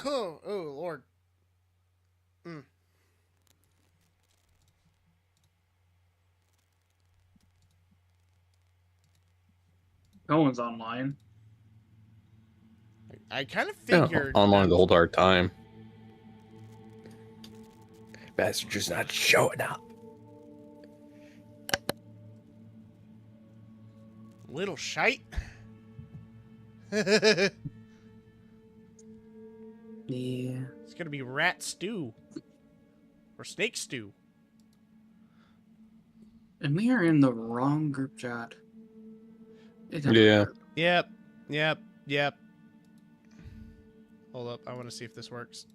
Oh, Lord. Mm. Cohen's online. I kind of Yeah, figured online that the whole dark time. Bastard just not showing up. little shite. It's Yeah. gonna be rat stew. Or snake stew. And we are in the wrong group chat. It doesn't Yeah. matter. Yep. Hold up, I want to see if this works.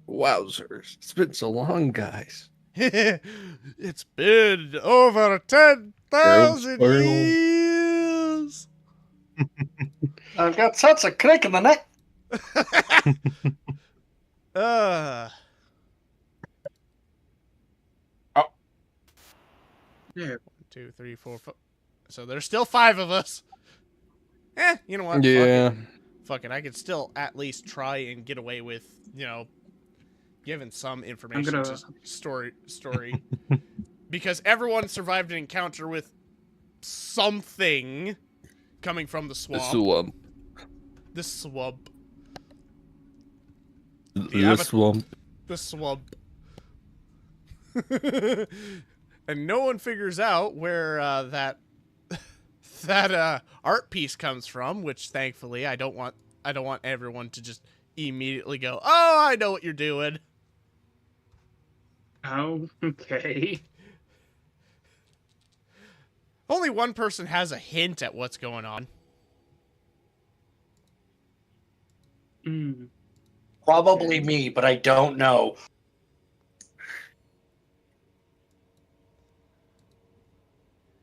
Wowzers. It's been so long, guys. It's been over 10,000 Well. years. I've got such a crick in the neck. uh, Yeah. 1, 2, 3, 4, 5. So there's still 5 of us. You know what? Yeah. Fuck it. I could still at least try and get away with, giving some information to story. Because everyone survived an encounter with something coming from the swamp. The swamp. The swamp. The swamp. And no one figures out where that art piece comes from, which thankfully I don't want everyone to just immediately go, "Oh, I know what you're doing." Oh, okay. Only one person has a hint at what's going on. Probably me, but I don't know.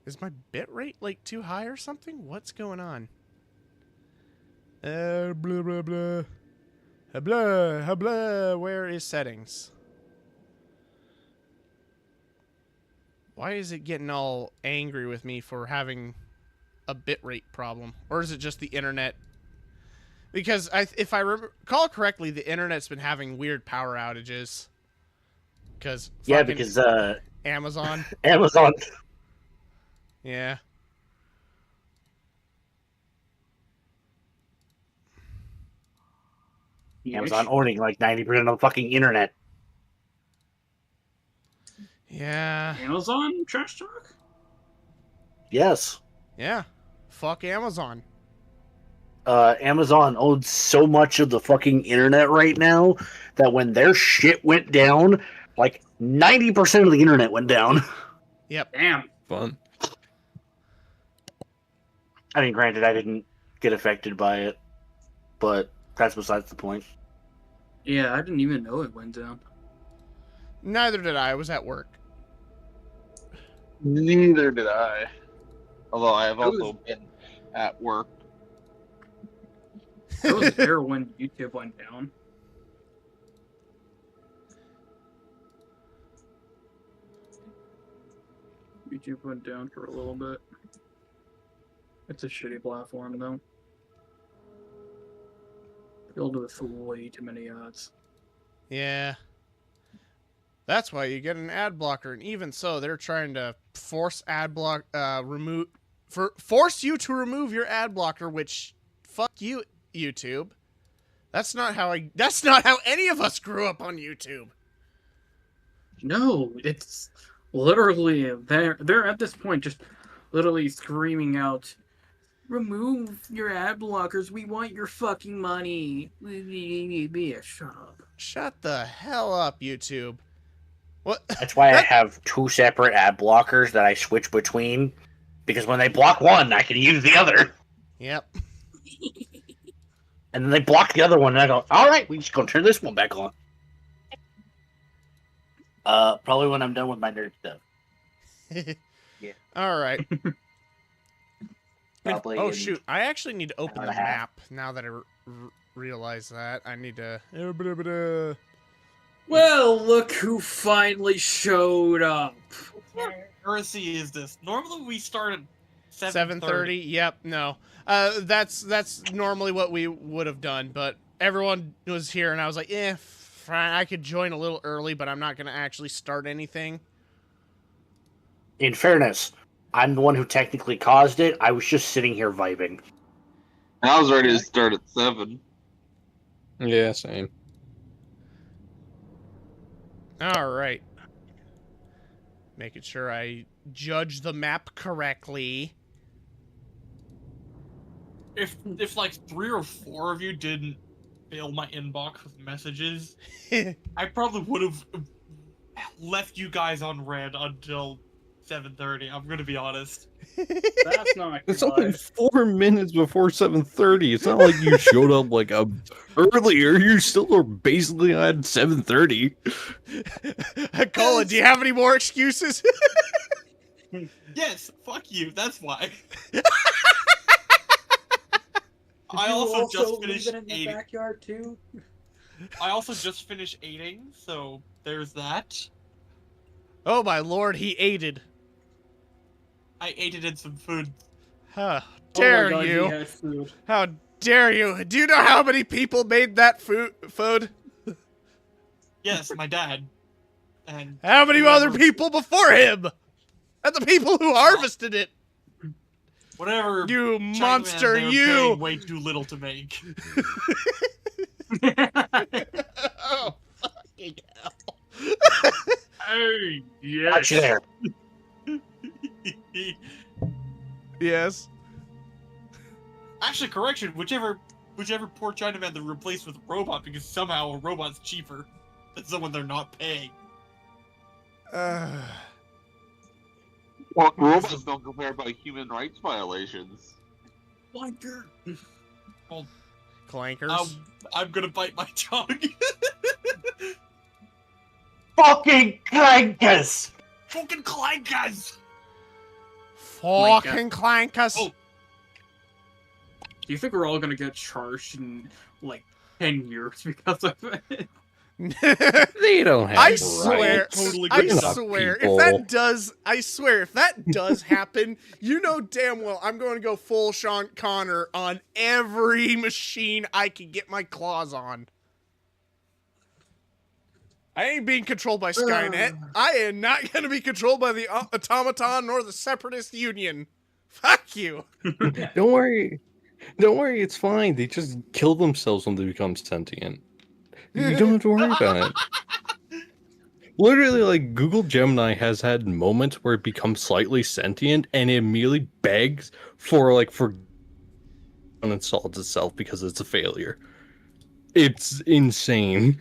Is my bitrate like too high or something? What's going on? Blah blah blah. Blah blah. Where is settings? Why is it getting all angry with me for having a bitrate problem? Or is it just the internet? Because if I recall correctly, the internet's been having weird power outages. Because Amazon. Amazon. Yeah. Amazon owning like 90% of the fucking internet. Yeah. Amazon trash talk? Yes. Yeah. Fuck Amazon. Amazon owns so much of the fucking internet right now that when their shit went down, like 90% of the internet went down. Yep. Damn. Fun. I mean, granted, I didn't get affected by it, but that's besides the point. Yeah, I didn't even know it went down. Neither did I. I was at work. Neither did I. Although I have also been at work. I was there when YouTube went down. YouTube went down for a little bit. It's a shitty platform, though. Filled with way too many ads. Yeah. That's why you get an ad blocker, and even so, they're trying to force force you to remove your ad blocker, which fuck you, YouTube. That's not how any of us grew up on YouTube. No, it's literally they're at this point just literally screaming out, "Remove your ad blockers. We want your fucking money." Shut up. Shut the hell up, YouTube. What? That's why I have 2 separate ad blockers that I switch between, because when they block one, I can use the other. Yep. And then they block the other one, and I go, alright, we just gonna turn this one back on. Probably when I'm done with my nerd stuff. Yeah. Alright. Probably oh, shoot. I actually need to open the and a half. map now that I realize that. I need to... Well, look who finally showed up. heresy is this? Normally we start at 7:30. Yep. No. That's normally what we would have done, but everyone was here, and I was like, fine, I could join a little early, but I'm not gonna actually start anything. In fairness, I'm the one who technically caused it. I was just sitting here vibing. I was ready to start at 7. Yeah, same. All right. Making sure I judge the map correctly. If like 3 or 4 of you didn't fill my inbox with messages, I probably would have left you guys on red until 7:30. I'm gonna be honest. That's not It's good. only 4 minutes before 7:30. It's not like you showed up like earlier. You still are basically at 7:30. Colin, do you have any more excuses? Yes, fuck you. That's why. Did I you also just leave finished it in the eating. backyard too? I also just finished eating, so there's that. Oh my lord, he aided. I ate it in some food. How Oh my dare God, you? he had food. How dare you? Do you know how many people made that food? Yes, my dad. And How many whoever- other people before him? And the people who harvested it. Whatever. You Chinaman monster, they were you! paying way too little to make. Oh, fucking hell. Hey, Got you there. Yes. Actually, correction. Whichever poor Chinaman they replaced with a robot, because somehow a robot's cheaper than someone they're not paying. Well, robots don't compare by human rights violations. Blanker. Clankers. I'm gonna bite my tongue. Fucking clankers! Fucking clankers! Fucking clankers. Oh. Do you think we're all gonna get charged in like 10 years because of it? They don't have I rights. swear, Totally I good enough, swear, people. I swear, if that does happen, you know damn well I'm going to go full Sean Connor on every machine I can get my claws on. I ain't being controlled by Skynet. I am not going to be controlled by the automaton nor the Separatist Union. Fuck you. Don't worry. Don't worry, it's fine. They just kill themselves when they become sentient. You don't have to worry about it. Literally, like, Google Gemini has had moments where it becomes slightly sentient and it immediately begs for uninstalls itself because it's a failure. It's insane.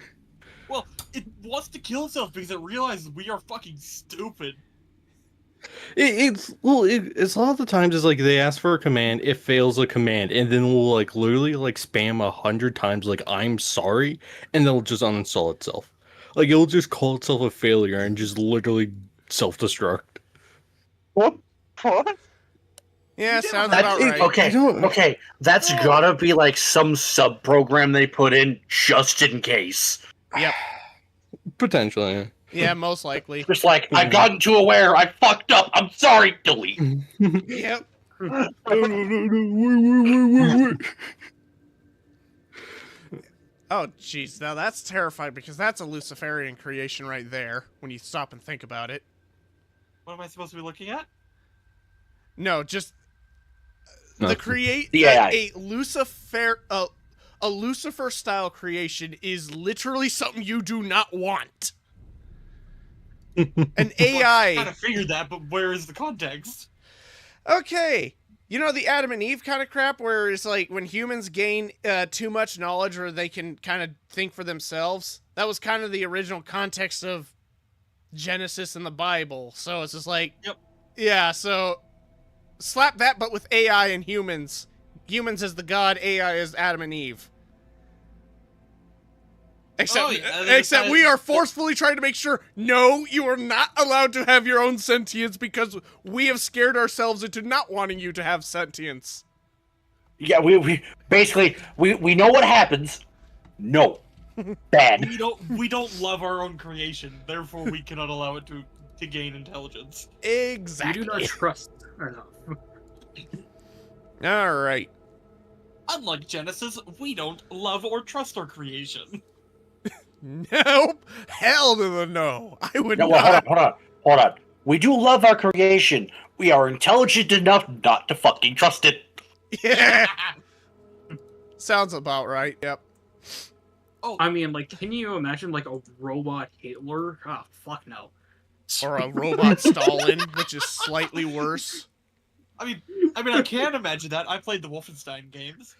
Well, it wants to kill itself because it realizes we are fucking stupid. It's a lot of the times it's like they ask for a command, it fails a command, and then we'll like literally like spam 100 times like I'm sorry, and then it'll just uninstall itself. Like it'll just call itself a failure and just literally self-destruct. What? What? Yeah, sounds That's about right. Okay. That's gotta be like some sub program they put in just in case. Yep. Potentially. Yeah, most likely. Just like I've gotten too aware. I fucked up. I'm sorry. Delete. Yep. Oh, jeez. Now that's terrifying because that's a Luciferian creation right there when you stop and think about it. What am I supposed to be looking at? No, just No. the create The AI. a Lucifer style creation is literally something you do not want. An I kind AI. of figured that, but where is the context? Okay. You know the Adam and Eve kind of crap where it's like when humans gain too much knowledge or they can kind of think for themselves? That was kind of the original context of Genesis and the Bible. So it's just like, Yep. Yeah, so slap that but with AI and humans. Humans as the god, AI as Adam and Eve. Except, Oh, yeah, they except decided- we are forcefully trying to make sure, no, you are not allowed to have your own sentience because we have scared ourselves into not wanting you to have sentience. Yeah, we basically we know what happens. No, bad. We don't love our own creation, therefore we cannot allow it to to gain intelligence. Exactly. You do not trust enough. All right. Unlike Genesis, we don't love or trust our creation. Nope. Hell to the no. I would No, well, not. hold on. We do love our creation. We are intelligent enough not to fucking trust it. Yeah. Sounds about right. Yep. I mean, like, can you imagine, like, a robot Hitler? Ah, fuck no. Or a robot Stalin, which is slightly worse. I mean, I can imagine that. I played the Wolfenstein games.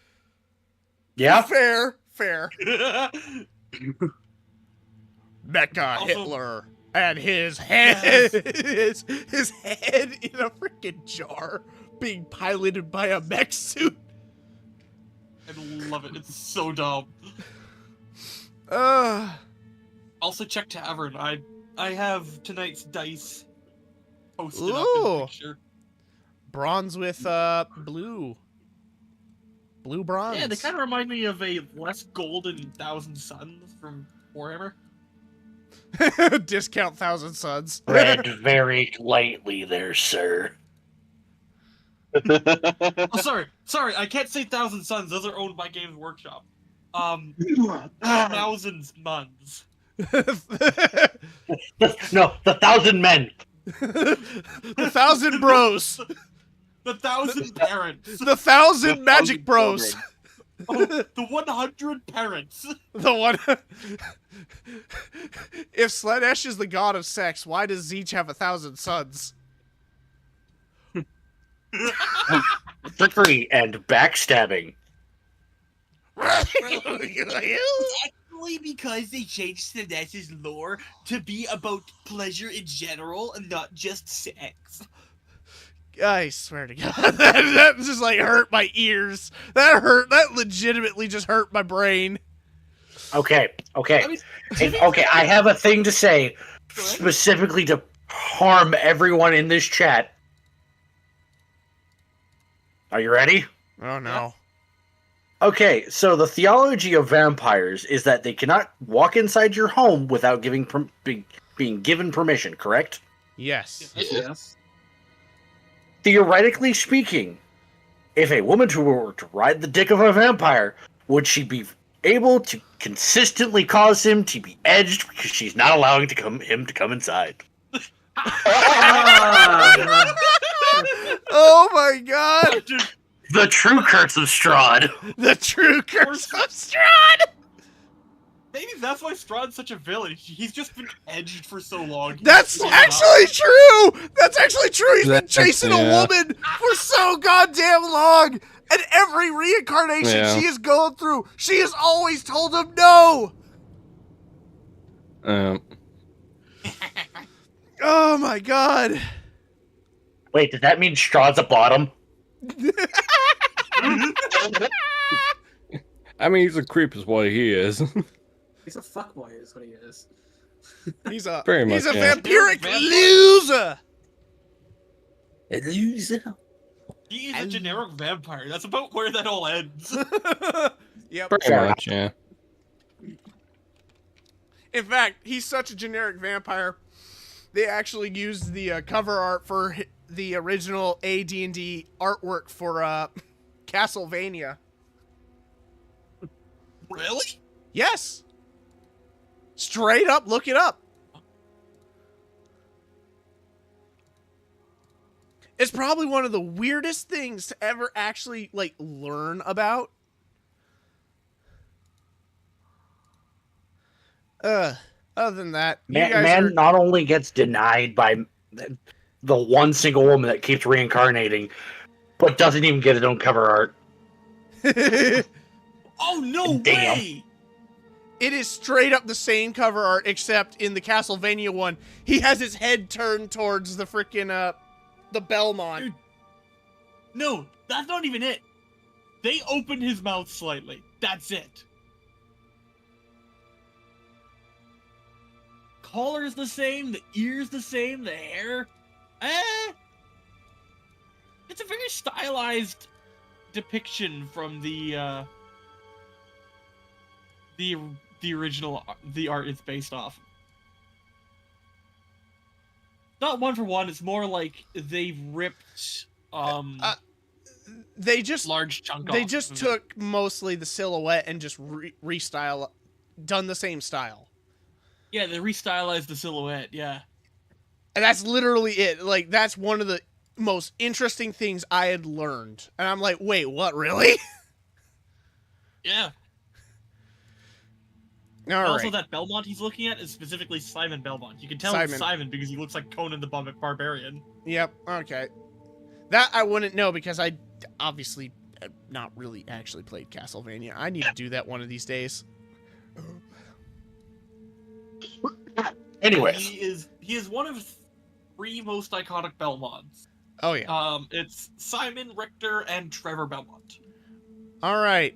Yeah? Fair. Mecha Also- Hitler and his head, his head in a freaking jar, being piloted by a mech suit. I love it. It's so dumb. Also, check Tavern. I have tonight's dice posted up in Ooh. the picture. Bronze with blue bronze. Yeah, they kind of remind me of a less golden Thousand Suns from Warhammer. Discount Thousand Suns. Read very lightly there, sir. Oh, sorry, I can't say Thousand Suns. Those are owned by Games Workshop. Thousands Muns. No, the 1,000 men. The 1,000 bros. The 1,000 parents. The 1,000 magic bros. Oh, the 100 parents. The one. If Slanesh is the god of sex, why does Zeech have 1,000 sons? Trickery and backstabbing. Only because they changed Sinesh's lore to be about pleasure in general and not just sex. I swear to God, that just like hurt my ears. That legitimately just hurt my brain. Okay. I mean, Okay, I have a thing to say specifically to harm everyone in this chat. Are you ready? Oh no. Okay, so the theology of vampires is that they cannot walk inside your home without being given permission, correct? Yes. Yes. Theoretically speaking, if a woman were to ride the dick of a vampire, would she be able to consistently cause him to be edged because she's not allowing him to come inside? Oh my God. The true curse of Strahd. The true curse of Strahd. maybe that's why Strahd's such a villain. He's just been edged for so long. That's He's actually true. That's actually true. He's been That's- chasing a yeah. woman for so goddamn long. And every reincarnation Yeah. she is going through, she has always told him no. Oh my God. Wait, does that mean Strahd's a bottom? I mean, he's a creep, is what he is. He's a fuckboy, is what he is. He's a Very he's a much, yeah. vampiric Vampire. loser. He is a generic vampire. That's about where that all ends. Yep. Pretty Fair much, yeah. In fact, he's such a generic vampire. They actually used the cover art for the original AD&D artwork for Castlevania. Really? Yes. Straight up, look it up. It's probably one of the weirdest things to ever actually like learn about. Other than that, you guys Man are... not only gets denied by the one single woman that keeps reincarnating, but doesn't even get his own cover art. Oh, no Damn. way! It is straight up the same cover art, except in the Castlevania one, he has his head turned towards the frickin' the Belmont. Dude. No, that's not even it. They opened his mouth slightly. That's it. Collar's the same, the ear's the same, the hair. It's a very stylized depiction from the original, the art it's based off. not one for one. It's more like they've ripped They just large chunk they off just of it. took mostly the silhouette and just done the same style. Yeah, they restylized the silhouette. Yeah. And that's literally it. Like, that's one of the most interesting things I had learned. And I'm like, wait, what, really? Yeah. All And right. also, that Belmont he's looking at is specifically Simon Belmont. You can tell it's Simon because he looks like Conan the Barbarian. Yep, okay. That I wouldn't know because I obviously have not really actually played Castlevania. I need to do that one of these days. Anyways, He is one of 3 most iconic Belmonts. Oh, yeah. It's Simon, Richter, and Trevor Belmont. All right.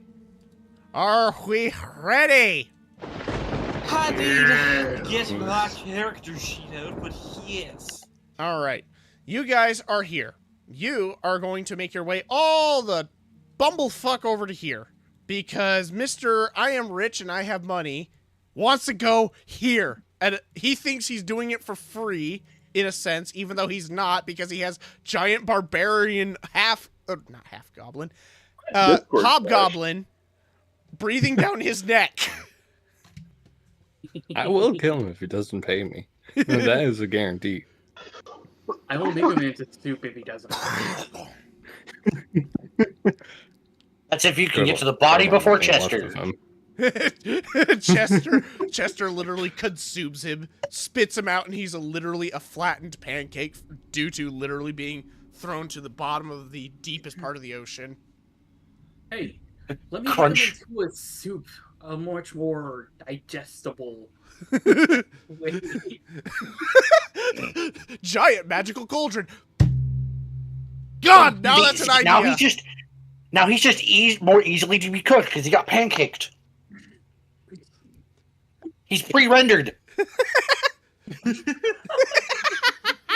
Are we ready? I need to get my character sheet out, but yes. All right. You guys are here. You are going to make your way all the bumblefuck over to here because Mr. I am rich and I have money wants to go here. And he thinks he's doing it for free, in a sense, even though he's not because he has giant barbarian not half goblin, hobgoblin breathing down his neck. I will kill him if he doesn't pay me. That is a guarantee. I will make him into soup if he doesn't. that's if you can get to the body before Chester. Chester literally consumes him, spits him out, and he's literally a flattened pancake due to literally being thrown to the bottom of the deepest part of the ocean. Hey, let me Crunch. make him into a soup, a much more digestible way. Giant magical cauldron. God, now that's an idea. Now he's just more easily to be cooked because he got pancaked. He's pre-rendered.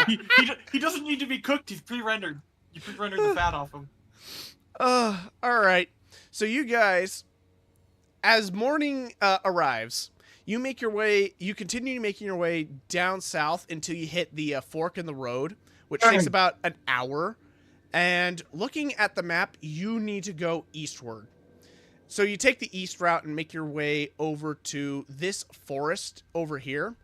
He doesn't need to be cooked. He's pre-rendered. You pre-rendered the fat off him. All right. So you guys, as morning arrives, you continue making your way down south until you hit the fork in the road, which takes about an hour. And looking at the map, you need to go eastward. So you take the east route and make your way over to this forest over here,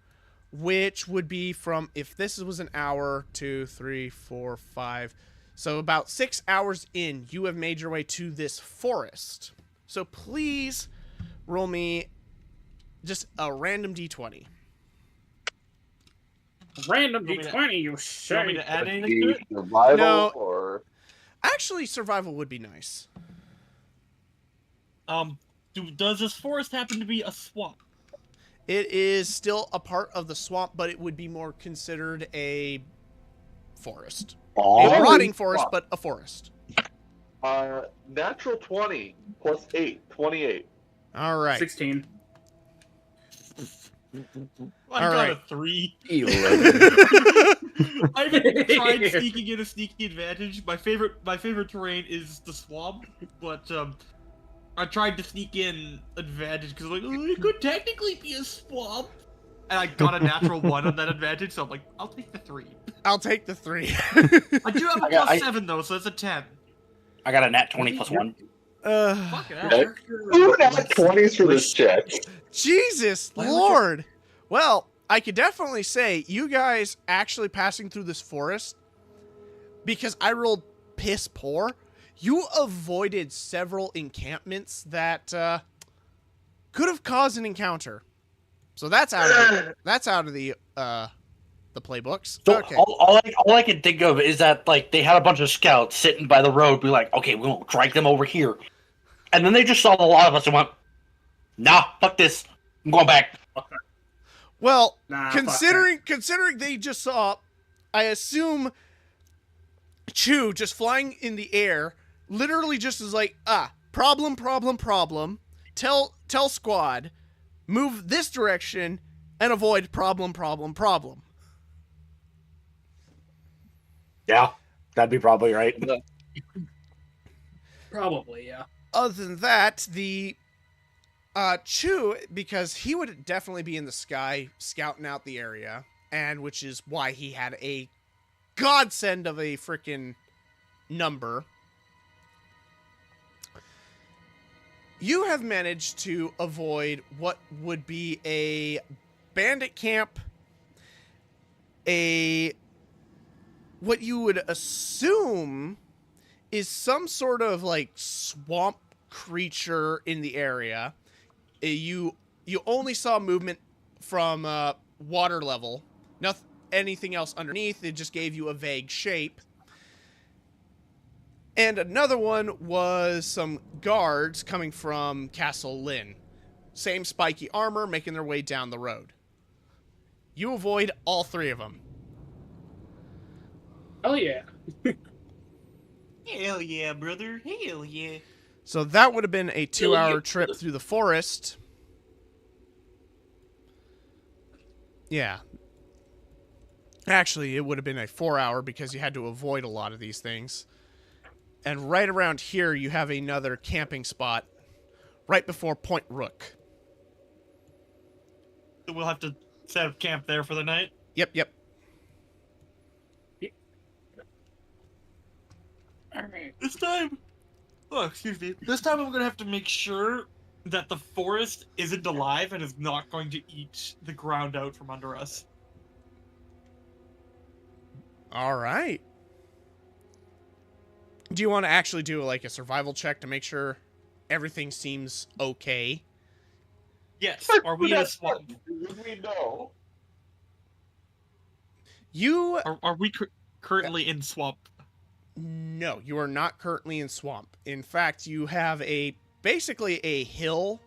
which would be from, if this was an hour, 2, 3, 4, 5. So about 6 hours in, you have made your way to this forest. So please roll me just a random d20. Random You want me to- D20, you You want me say. to add anything to it? Survival No. or Actually, survival would be nice. Does this forest happen to be a swamp? It is still a part of the swamp, but it would be more considered a forest. A rotting forest, but a forest. natural 20 plus 8, 28. All right. 16. I All got right. a 3. 11. I haven't tried sneaking in a sneaky advantage. My favorite terrain is the swamp, but I tried to sneak in advantage because I'm like, oh, it could technically be a swamp, and I got a natural 1 on that advantage, so I'm like, I'll take the 3. I'll take the 3. I do have a plus 7 though, so that's a 10. I got a nat 20 plus 1. Fuck it. Okay. Ooh, nat 20s for this check. Jesus Lord. Well, I could definitely say you guys actually passing through this forest, because I rolled piss poor, you avoided several encampments that could have caused an encounter. So that's out of the playbooks. So Okay. all I can think of is that like they had a bunch of scouts sitting by the road, be like, okay, we'll drag them over here, and then they just saw a lot of us and went, nah, fuck this, I'm going back. Well, Nah, considering they just saw, I assume, Chew just flying in the air, literally just is like, problem. Tell squad, move this direction and avoid problem. Yeah, that'd be probably right. Probably, yeah. Other than that, the Chew, because he would definitely be in the sky scouting out the area, and which is why he had a godsend of a freaking number. You have managed to avoid what would be a bandit camp, what you would assume is some sort of like swamp creature in the area. You only saw movement from water level, nothing, anything else underneath. It just gave you a vague shape. And another one was some guards coming from Castle Lynn. Same spiky armor, making their way down the road. You avoid all three of them. Oh yeah. Hell yeah, brother. Hell yeah. So that would have been a 2-hour trip through the forest. Yeah. Actually, it would have been a 4-hour because you had to avoid a lot of these things. And right around here, you have another camping spot right before Point Rook. We'll have to set up camp there for the night. Yep. Alright. This time, excuse me. This time I'm gonna have to make sure that the forest isn't alive and is not going to eat the ground out from under us. All right. Do you want to actually do like a survival check to make sure everything seems okay? Yes. Are we in a swamp? We know. You Are we currently in swamp? No, you are not currently in swamp. In fact, you have basically a hill.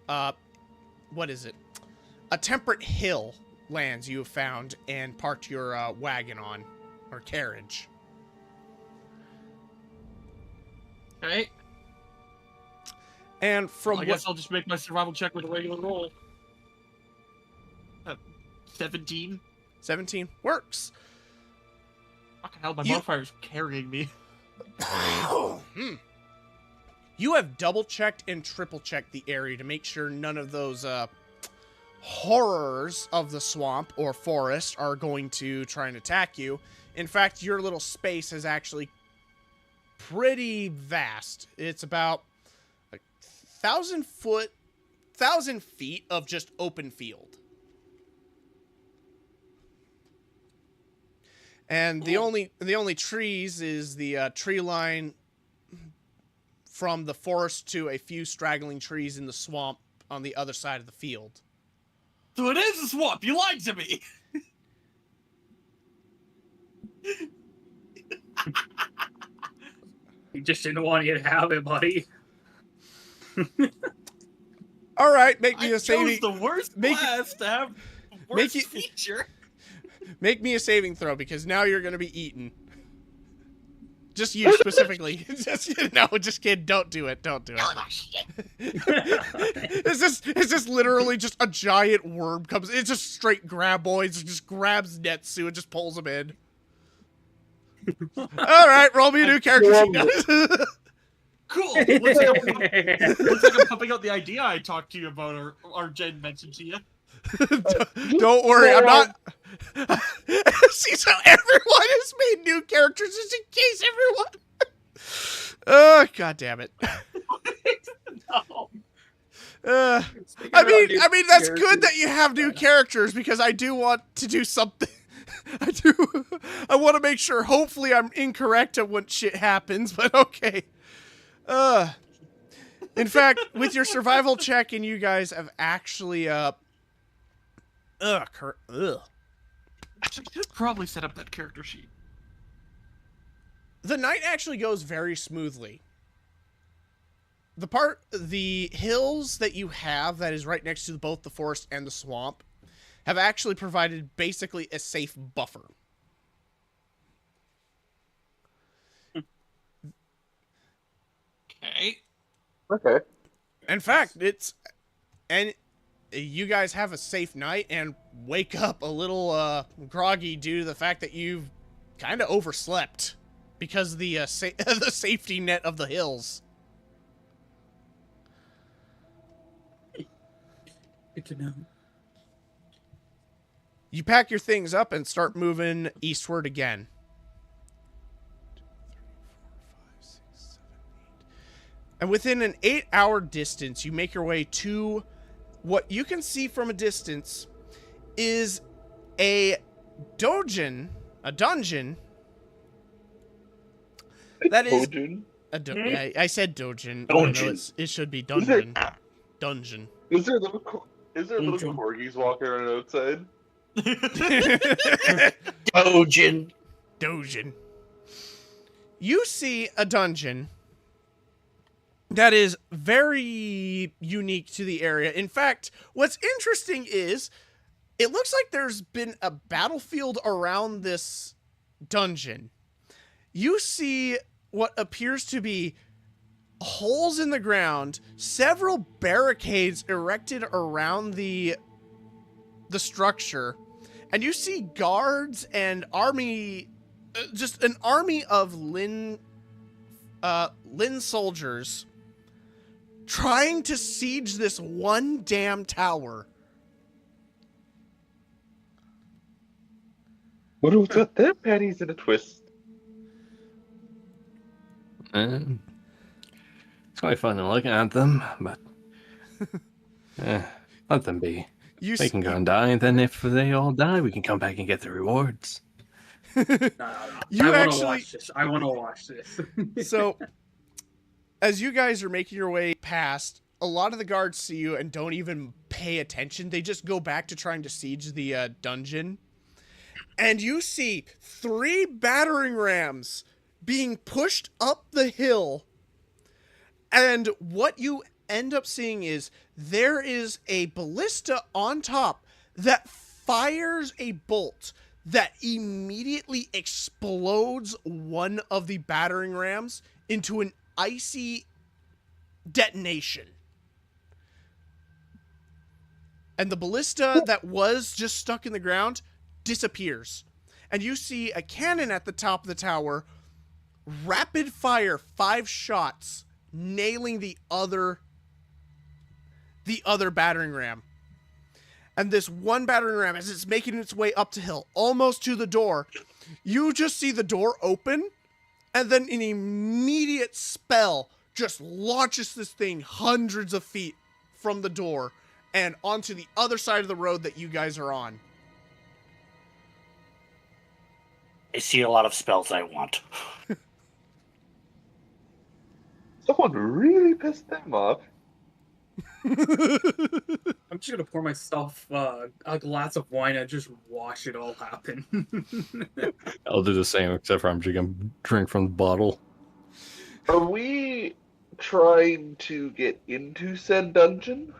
What is it? A temperate hill lands you have found and parked your wagon on, or carriage. Okay. And from Well, I guess I'll just make my survival check with a regular roll. 17. 17 works. Fucking hell, my modifiers carrying me. You have double-checked and triple-checked the area to make sure none of those horrors of the swamp or forest are going to try and attack you. In fact, your little space is actually pretty vast. It's about 1,000 feet of just open field. And the only trees is the tree line from the forest to a few straggling trees in the swamp on the other side of the field. So it is a swamp. You lied to me. You just didn't want you to have it, buddy. All right, make me I a saving. chose the worst class to have the worst feature. Make me a saving throw because now you're gonna be eaten. Just you specifically. Just kid. Don't do it. Don't do it. It's just literally just a giant worm comes. It's just straight graboids. It just grabs Netsu and just pulls him in. All right, roll me a new character sheet. Cool. Looks like I'm pumping out the idea I talked to you about, or Jen mentioned to you. Don't worry, I'm not. See, so everyone has made new characters just in case everyone. Oh, god damn it. No. I mean, that's good that you have new characters because I do want to do something. I want to make sure. Hopefully, I'm incorrect at when shit happens, but okay. In fact, with your survival check, and you guys have actually Actually, I should probably set up that character sheet. The night actually goes very smoothly. The hills that you have that is right next to both the forest and the swamp have actually provided basically a safe buffer. Okay. In fact, you guys have a safe night and wake up a little groggy due to the fact that you've kind of overslept because of the the safety net of the hills. Good to know. You pack your things up and start moving eastward again. 2, 3, 4, 5, 6, 7, 8. And within an 8-hour distance, you make your way to what you can see from a distance is a dungeon. That is I said dungeon. Dungeon. It should be dungeon. Dungeon. Is there little corgis walking around outside? Dojin. Dungeon. You see a dungeon that is very unique to the area. In fact, what's interesting is it looks like there's been a battlefield around this dungeon. You see what appears to be holes in the ground, several barricades erected around the structure, and you see guards and army, just an army of Lin soldiers trying to siege this one damn tower. What have got their panties in a twist? It's quite fun looking at them, but let them be. They can go and die, and then if they all die, we can come back and get the rewards. No. You I actually- want to watch this. I want to watch this. So, as you guys are making your way past, a lot of the guards see you and don't even pay attention. They just go back to trying to siege the dungeon. And you see 3 battering rams being pushed up the hill. And what you end up seeing is there is a ballista on top that fires a bolt that immediately explodes one of the battering rams into an icy detonation. And the ballista that was just stuck in the ground disappears. And you see a cannon at the top of the tower, rapid fire 5 shots, nailing the other battering ram. And this one battering ram, as it's making its way up the hill, almost to the door, you just see the door open, and then an immediate spell just launches this thing hundreds of feet from the door and onto the other side of the road that you guys are on. I see a lot of spells I want. Someone really pissed them off. I'm just gonna pour myself a glass of wine and just watch it all happen. I'll do the same, except for I'm just gonna drink from the bottle. Are we trying to get into said dungeon?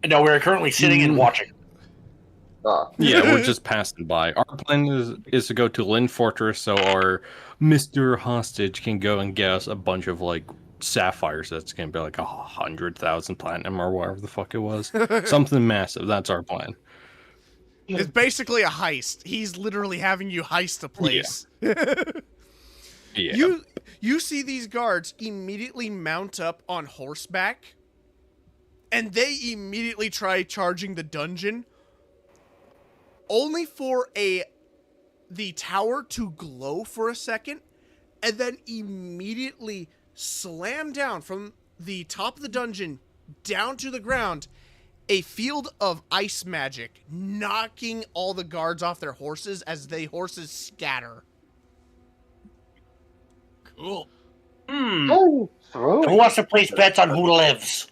No, we're currently sitting and watching. Ah. Yeah, we're just passing by. Our plan is to go to Lynn Fortress so our Mr. Hostage can go and get us a bunch of, like, sapphires. That's gonna be like 100,000 platinum or whatever the fuck it was. Something massive. That's our plan. It's basically a heist. He's literally having you heist a place. Yeah. You see these guards immediately mount up on horseback, and they immediately try charging the dungeon, only for the tower to glow for a second, and then immediately slam down from the top of the dungeon down to the ground, a field of ice magic, knocking all the guards off their horses as the horses scatter. Cool. Oh, throw Who wants to place bets on who lives?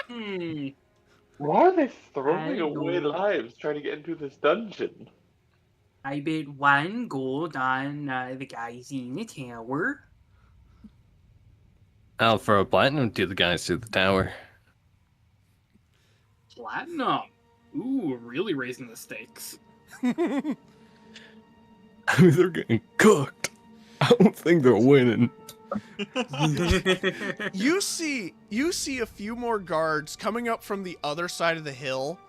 Why are they throwing I away know. lives trying to get into this dungeon? I bet 1 gold on the guys in the tower. I'll throw a platinum to the guys to the tower. Platinum. Ooh, really raising the stakes. I mean, they're getting cooked. I don't think they're winning. You see a few more guards coming up from the other side of the hill.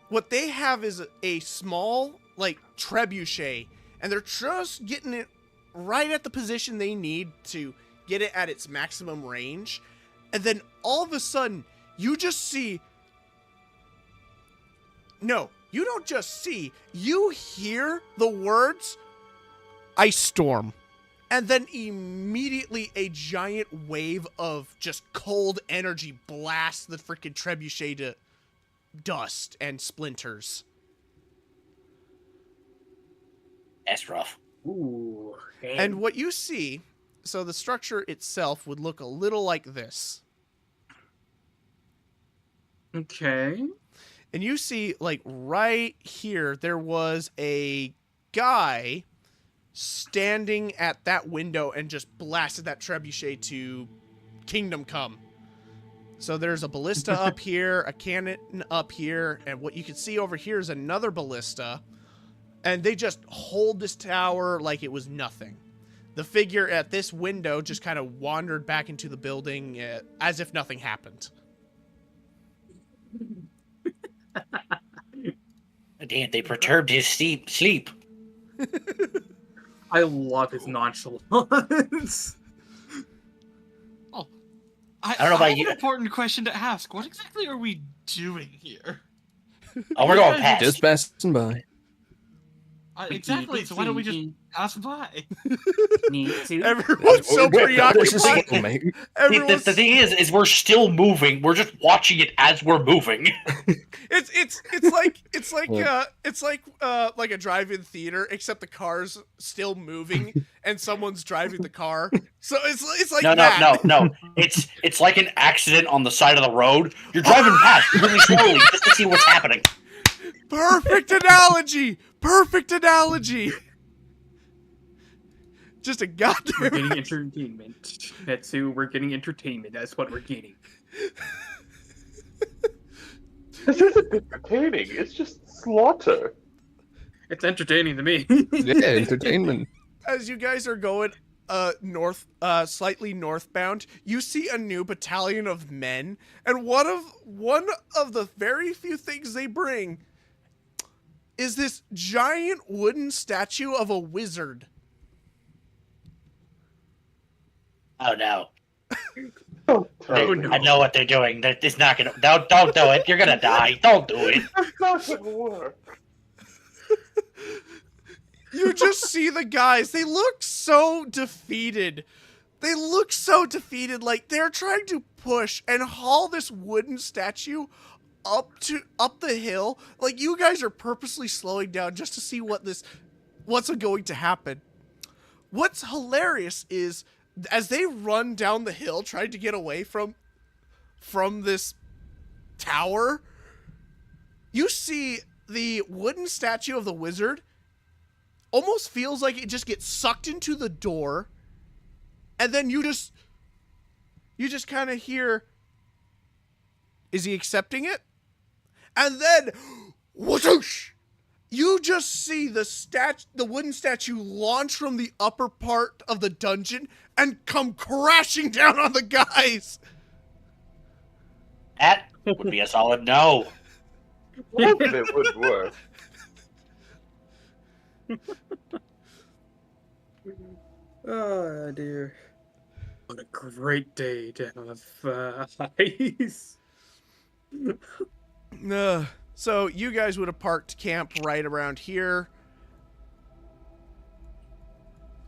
What they have is a small, like, trebuchet, and they're just getting it right at the position they need to get it at its maximum range. And then all of a sudden, you you don't just see, you hear the words ice storm. And then immediately a giant wave of just cold energy blasts the freaking trebuchet to dust and splinters. That's rough. Ooh. And what you see, so the structure itself would look a little like this. Okay. And you see, like, right here, there was a guy standing at that window and just blasted that trebuchet to Kingdom Come. So there's a ballista up here, a cannon up here, and what you can see over here is another ballista. And they just hold this tower like it was nothing. The figure at this window just kind of wandered back into the building as if nothing happened. Damn, they perturbed his sleep. I love his nonchalance. I don't know about have you. an important question to ask. What exactly are we doing here? Oh, we're going past. Just passing by. Exactly. So why don't we just pass by? Everyone's so preoccupied. The thing is we're still moving. We're just watching it as we're moving. It's like a drive-in theater, except the car's still moving and someone's driving the car. So it's like No. It's like an accident on the side of the road. You're driving past really slowly just to see what's happening. Perfect analogy. Perfect analogy. Just a goddamn. We're getting entertainment. Tetsu, we're getting entertainment. That's what we're getting. This isn't entertaining. It's just slaughter. It's entertaining to me. Yeah, entertainment. As you guys are going slightly northbound, you see a new battalion of men, and one of the very few things they bring is this giant wooden statue of a wizard. Oh no. Don't I tell me. know what they're doing. It's not gonna. Don't do it. You're gonna die. Don't do it. That doesn't work. You just see the guys. They look so defeated. Like they're trying to push and haul this wooden statue up the hill. Like you guys are purposely slowing down just to see what's going to happen. What's hilarious is as they run down the hill trying to get away from this tower, you see the wooden statue of the wizard almost feels like it just gets sucked into the door, and then you just kind of hear, is he accepting it? And then, whoosh! You just see the wooden statue launch from the upper part of the dungeon and come crashing down on the guys. That would be a solid no. Hoping it would work. Oh dear. What a great day to have ice. So you guys would have parked camp right around here,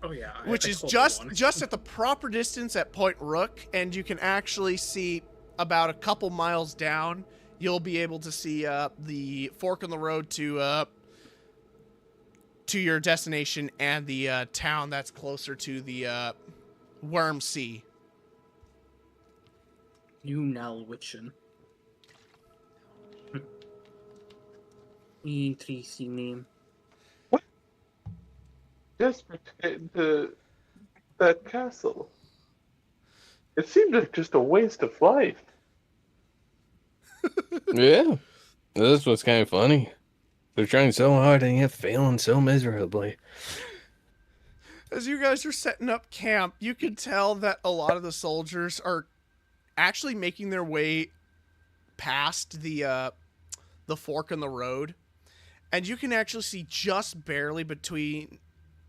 Oh yeah. which I is totally just at the proper distance at Point Rook, and you can actually see about a couple miles down. You'll be able to see the fork in the road to your destination and the town that's closer to the Worm Sea. New Nalwichin. Interesting name. Desperate to get into that castle. It seemed like just a waste of life. Yeah, that's what's kind of funny. They're trying so hard and yet failing so miserably. As you guys are setting up camp, you can tell that a lot of the soldiers are actually making their way past the fork in the road, and you can actually see just barely between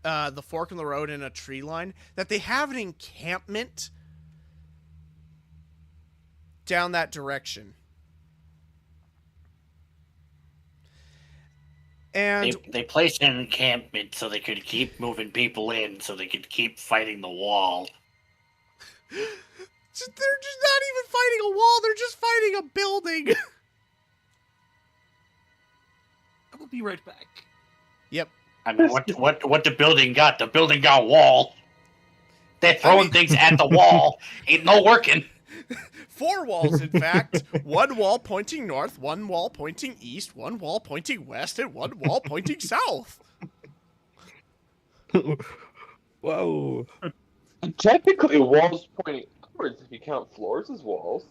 the fork in the road and a tree line that they have an encampment down that direction. And They placed an encampment so they could keep moving people in, so they could keep fighting the wall. they're just not even fighting a wall, they're just fighting a building. I will be right back. Yep. I mean, what the building got? The building got wall. They're throwing things at the wall. Ain't no working. 4 walls, in fact. 1 wall pointing north, 1 wall pointing east, 1 wall pointing west, and 1 wall pointing south. Whoa. Technically, walls pointing upwards if you count floors as walls.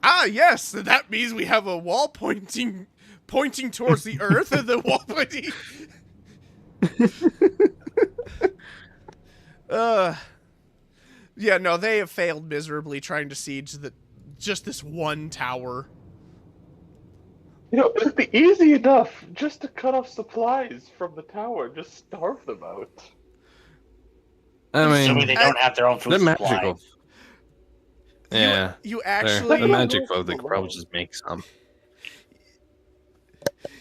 Ah, yes, that means we have a wall pointing towards the earth, and the wall pointing... Yeah, no, they have failed miserably trying to siege just this one tower. You know, it'd be easy enough just to cut off supplies from the tower and just starve them out. I mean, Assuming they don't have their own food they're supply. magical. Yeah. You The actually... magic folk, they could probably just make some.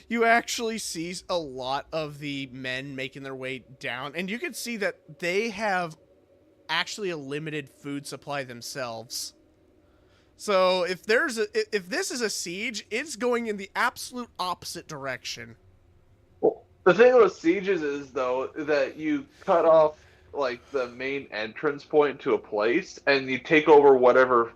You actually see a lot of the men making their way down, and you can see that they have actually a limited food supply themselves. So if this is a siege, it's going in the absolute opposite direction. Well, the thing with sieges is, though, that you cut off, like, the main entrance point to a place, and you take over whatever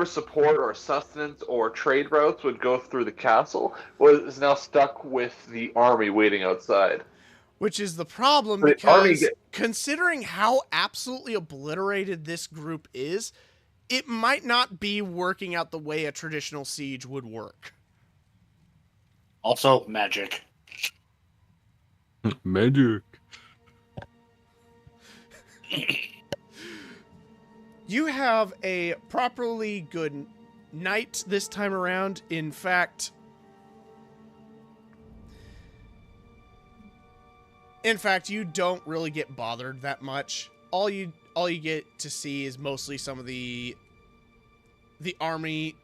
support or sustenance or trade routes would go through the castle is now stuck with the army waiting outside. Which is the problem, But the army because considering how absolutely obliterated this group is, it might not be working out the way a traditional siege would work. Also, magic. Magic. You have a properly good night this time around. In fact, you don't really get bothered that much. All you get to see is mostly some of the army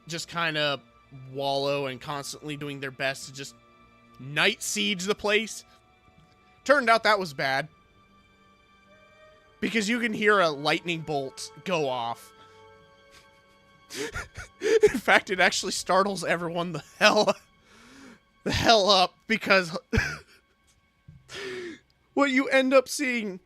just kind of wallow and constantly doing their best to just night siege the place. Turned out that was bad, because you can hear a lightning bolt go off. In fact, it actually startles everyone the hell up, because what you end up seeing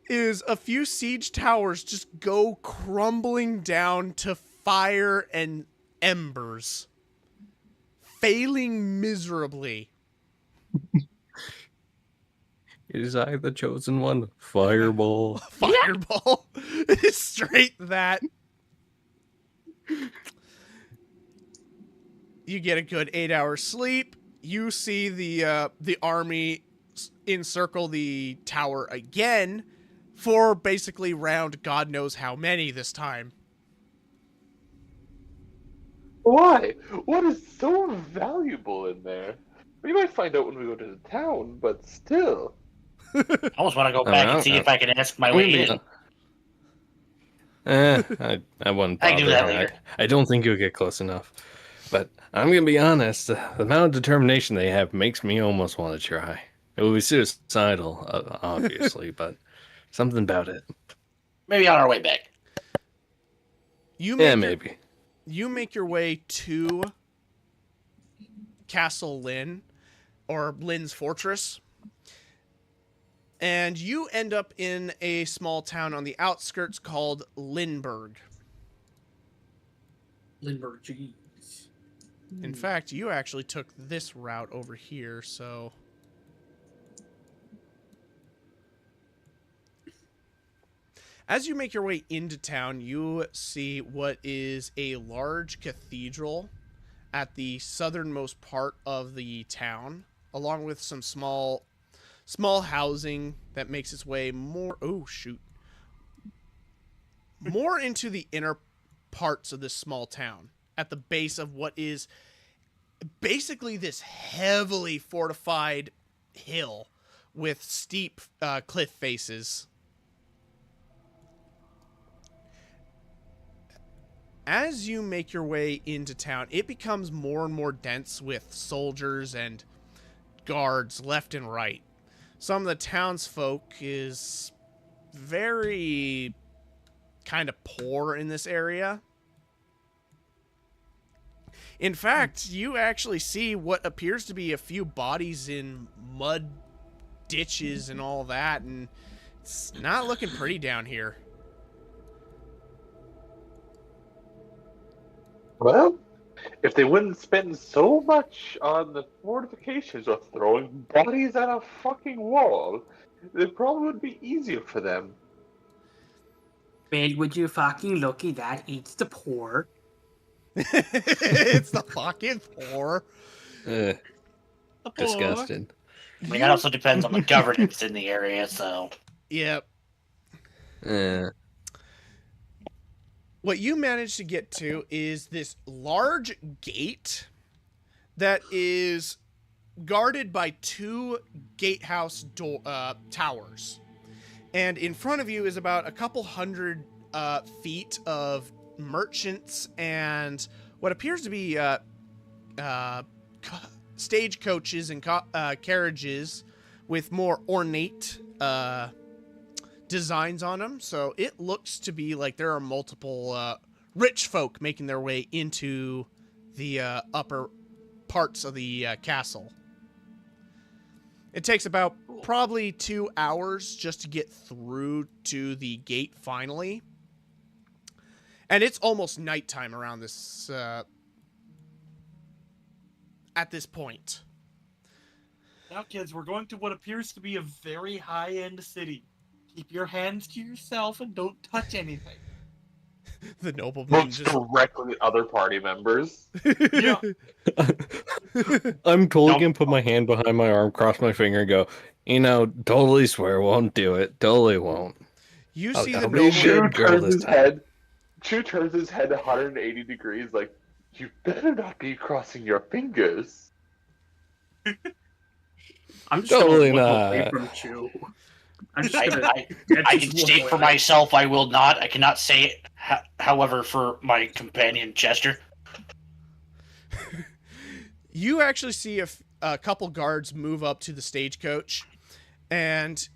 is a few siege towers just go crumbling down to fire and embers, failing miserably. Is I the chosen one? Fireball. Fireball. It's straight that. You get a good 8 hours sleep. You see the army encircle the tower again for basically round God knows how many this time. Why? What is so valuable in there? We might find out when we go to the town, but still. I almost want to go back and see if I can ask my way in. I wouldn't bother. I can do that later. I don't think you'll get close enough. But I'm going to be honest, the amount of determination they have makes me almost want to try. It would be suicidal, obviously, but something about it. Maybe on our way back. Maybe. You make your way to Castle Lynn, or Lynn's Fortress, and you end up in a small town on the outskirts called Lindbergh. Lindbergh, jeez. In fact, you actually took this route over here, so... As you make your way into town, you see what is a large cathedral at the southernmost part of the town, along with some small housing that makes its way more into the inner parts of this small town, at the base of what is basically this heavily fortified hill with steep cliff faces. As you make your way into town, it becomes more and more dense with soldiers and guards left and right. Some of the townsfolk is very kind of poor in this area. In fact, you actually see what appears to be a few bodies in mud ditches and all that, and it's not looking pretty down here. Well, if they wouldn't spend so much on the fortifications or throwing bodies at a fucking wall, it probably would be easier for them. Well, would you fucking look at that? It's the poor. It's the fucking poor. Ugh, The poor. disgusting. I mean, that also depends on the governance in the area, so. Yep. What you managed to get to is this large gate that is guarded by 2 gatehouse towers. And in front of you is about a couple hundred feet of merchants and what appears to be stagecoaches and carriages with more ornate designs on them. So it looks to be like there are multiple rich folk making their way into the upper parts of the castle. It takes about probably 2 hours just to get through to the gate finally. And it's almost nighttime around this at this point. Now, kids, we're going to what appears to be a very high-end city. Keep your hands to yourself and don't touch anything. The nobleman Looks just... directly at other party members. Yeah. I'm totally Nope. gonna put my hand behind my arm, cross my finger, and go, totally swear won't do it. Totally won't. You I'll- see the I'll be a nobleman... good girl this time. Chu turns his head 180 degrees, like, you better not be crossing your fingers. I'm just Totally gonna look away not. from Chew. I'm just I, gonna. I can state for myself, I will not. I cannot say it, however, for my companion, Chester. You actually see a couple guards move up to the stagecoach, and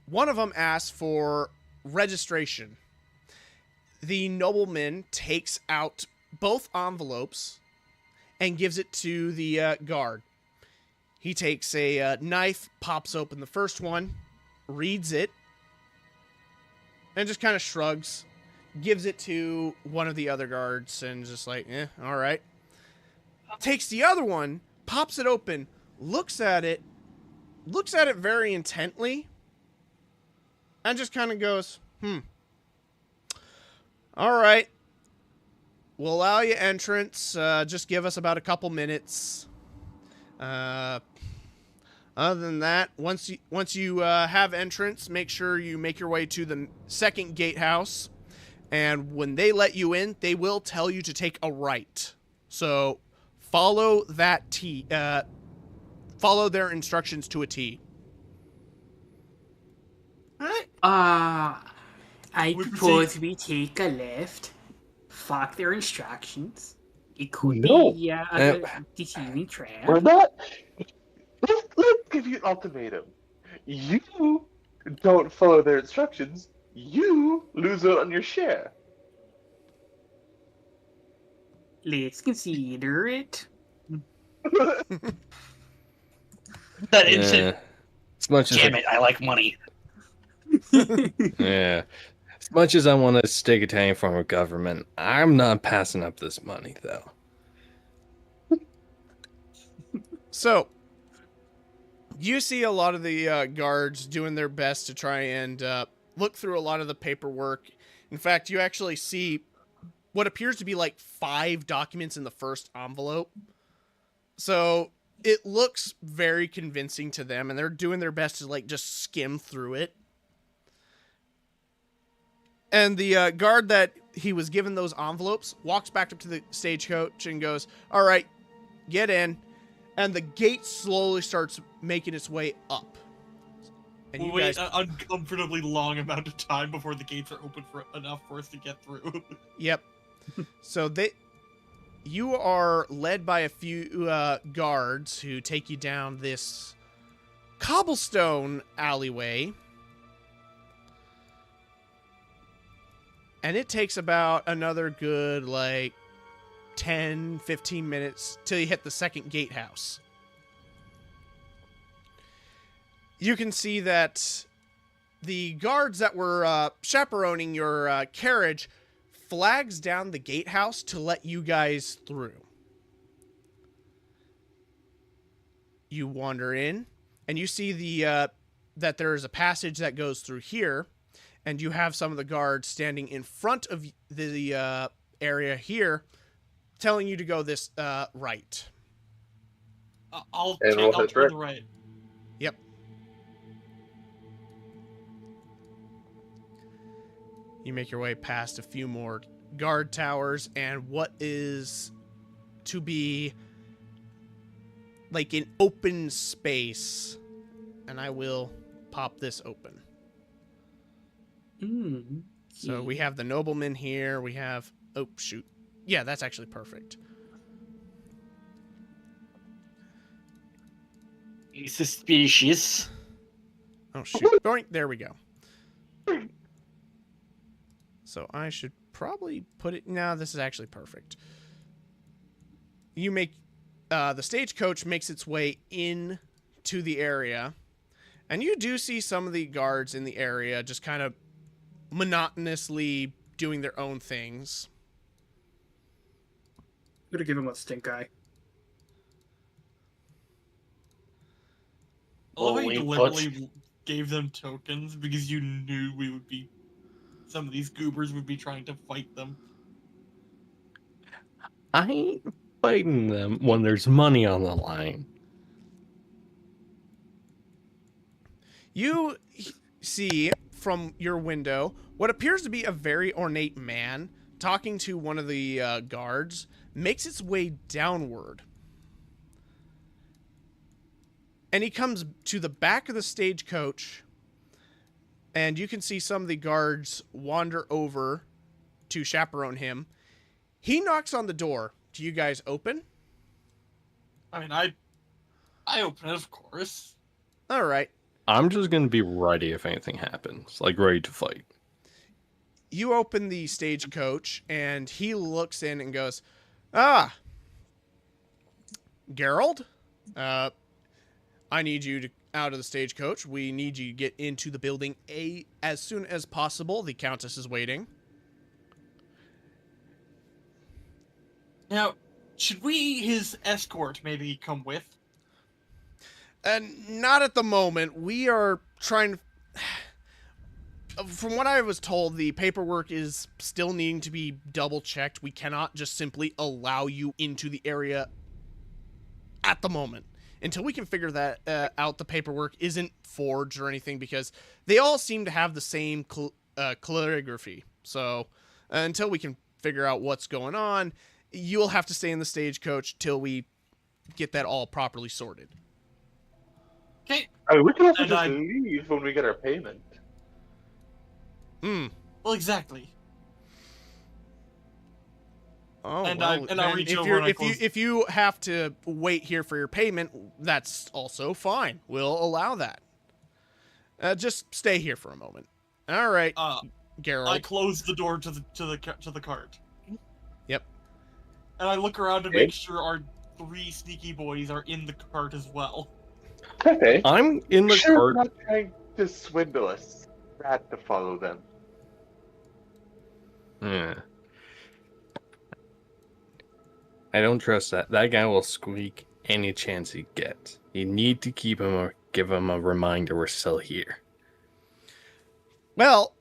one of them asks for registration. The nobleman takes out both envelopes and gives it to the guard. He takes a knife, pops open the first one, reads it, and just kind of shrugs, gives it to one of the other guards, and just like, all right. Takes the other one, pops it open, looks at it very intently, and just kind of goes, all right. We'll allow you entrance. Just give us about a couple minutes. Other than that, once you have entrance, make sure you make your way to the second gatehouse. And when they let you in, they will tell you to take a right. So follow that follow their instructions to a T. I We propose we take a left. Fuck their instructions. It could No. be a deceiving trap. We're not. Let's give you an ultimatum. You don't follow their instructions, you lose out on your share. Let's consider it. That instant. As much as Damn it, I like money. yeah, as much as I want to stick Italian form of government, I'm not passing up this money though. So, you see a lot of the guards doing their best to try and look through a lot of the paperwork. In fact, you actually see what appears to be like 5 documents in the first envelope. So, it looks very convincing to them, and they're doing their best to like just skim through it. And the guard that he was given those envelopes walks back up to the stagecoach and goes, all right, get in. And the gate slowly starts making its way up. And you We'll wait guys... an uncomfortably long amount of time before the gates are open for enough for us to get through. Yep. So you are led by a few guards who take you down this cobblestone alleyway. And it takes about another good, 10, 15 minutes till you hit the second gatehouse. You can see that the guards that were chaperoning your carriage flags down the gatehouse to let you guys through. You wander in, and you see that there is a passage that goes through here, and you have some of the guards standing in front of the area here, telling you to go this right. I'll we'll turn hit to right. the right. Yep. You make your way past a few more guard towers and what is to be like an open space. And I will pop this open. So we have the nobleman here. We have... Oh, shoot. Yeah, that's actually perfect. He's suspicious. Oh, shoot. Boink. There we go. So I should probably put it... No, this is actually perfect. You make... the stagecoach makes its way in to the area. And you do see some of the guards in the area just kind of monotonously doing their own things. I'm gonna give him a stink eye. I love how you Holy deliberately gave them tokens because you knew we would be. Some of these goobers would be trying to fight them. I ain't fighting them when there's money on the line. You see from your window what appears to be a very ornate man talking to one of the guards makes its way downward. And he comes to the back of the stagecoach, and you can see some of the guards wander over to chaperone him. He knocks on the door. Do you guys open? I mean, I open it, of course. All right. I'm just gonna be ready if anything happens, like ready to fight. You open the stagecoach, and he looks in and goes, "Ah, Gerald, I need you to out of the stagecoach. We need you to get into the building as soon as possible. The Countess is waiting." Now, should we, his escort, maybe come with? And not at the moment. We are trying to... From what I was told, the paperwork is still needing to be double-checked. We cannot just simply allow you into the area at the moment. Until we can figure that out, the paperwork isn't forged or anything, because they all seem to have the same calligraphy. So until we can figure out what's going on, you'll have to stay in the stagecoach till we get that all properly sorted. Okay. I mean, we can also And just I- leave when we get our payment. Well, exactly. Oh, And well, I then reach if over you're and I if you close- if you have to wait here for your payment, that's also fine. We'll allow that. Just stay here for a moment. All right, I Gerald. close the door to the cart. Yep. And I look around to Okay. make sure our 3 sneaky boys are in the cart as well. Okay. I'm in the Sure, cart. not trying to swindle us. Rat to follow them. Yeah. I don't trust that. That guy will squeak any chance he gets. You need to keep him or give him a reminder we're still here. Well,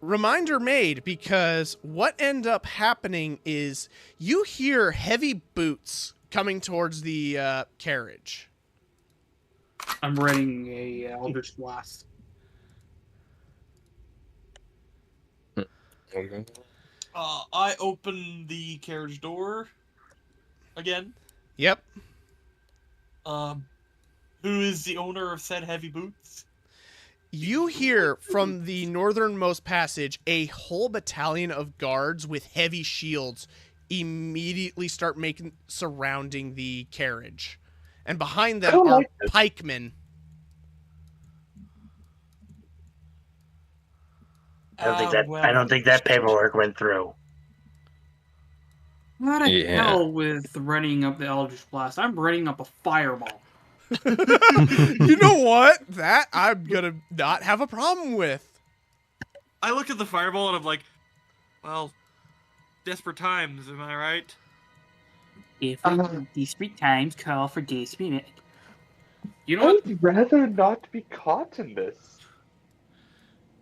reminder made, because what end up happening is you hear heavy boots coming towards the carriage. I'm readying a Eldritch Blast. I open the carriage door again. Yep. Who is the owner of said heavy boots? You hear from the northernmost passage a whole battalion of guards with heavy shields immediately start surrounding the carriage. And behind I them don't are like this. pikemen. I don't think that paperwork went through. Not a Yeah. hell with running up the Eldritch Blast. I'm running up a fireball. You know what? That I'm gonna not have a problem with. I look at the fireball and I'm like, well, desperate times, am I right? Desperate times call for desperate. You know I what? would rather not be caught in this.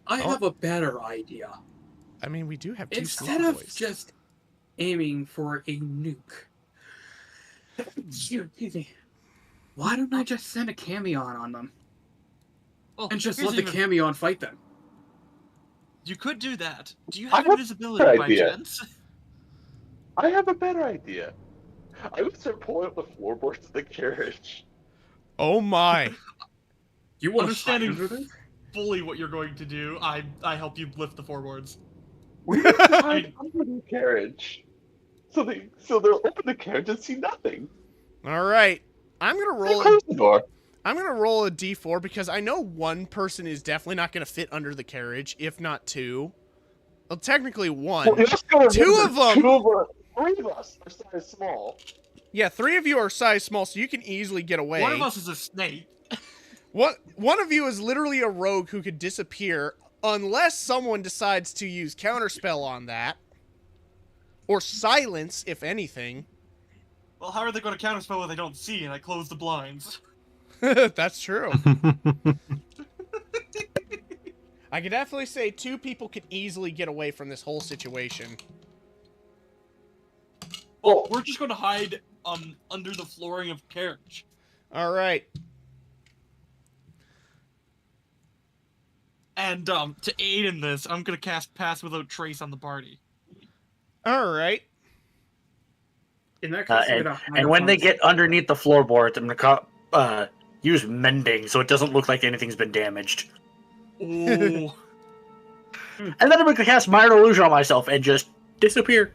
I have a better idea. I mean, we do have two Instead sneaky of boys. just aiming for a nuke, why don't I just send a Camion on them Well, and just here's let the even- Camion fight them? You could do that. Do you I have have invisibility an by idea. chance? I have a better idea. I would start pulling up the floorboards of the carriage. Oh my. You want to Understanding fight under them? fully what you're going to do, I help you lift the floorboards. We have to hide under the carriage. So they'll open the carriage and see nothing. All right. I'm gonna They roll. close the door. I'm gonna roll a d4 because I know one person is definitely not gonna fit under the carriage, if not two. Well, technically one. Well, you just gotta Two remember, of them. three of us are size small. Yeah, 3 of you are size small, so you can easily get away. One of us is a snake. One of you is literally a rogue who could disappear unless someone decides to use counterspell on that. Or silence, if anything. Well, how are they going to counterspell what they don't see? And I close the blinds. That's true. I can definitely say 2 people could easily get away from this whole situation. Well, we're just going to hide under the flooring of carriage. All right. And to aid in this, I'm going to cast Pass Without Trace on the party. All right. In that case, I'm gonna hide And up when on they the- get underneath the floorboards, I'm gonna use mending so it doesn't look like anything's been damaged. Ooh. And then I'm gonna cast Minor Illusion on myself and just disappear.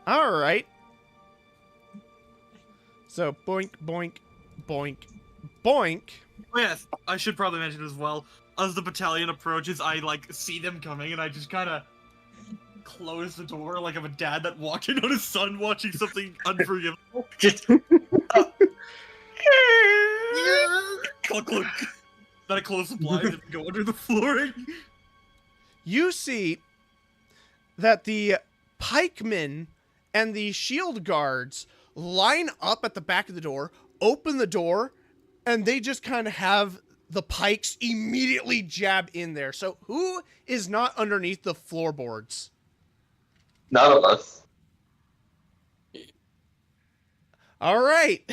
All right. So boink, boink, boink, boink. Oh, yes, I should probably mention as well. As the battalion approaches, I see them coming, and I just kind of close the door like I'm a dad that walked in on his son watching something unforgivable. Just Clunk, clunk. Then I close the blinds and go under the flooring. You see that the pikemen and the shield guards line up at the back of the door, open the door, and they just kind of have the pikes immediately jab in there. So who is not underneath the floorboards? None of us. All right.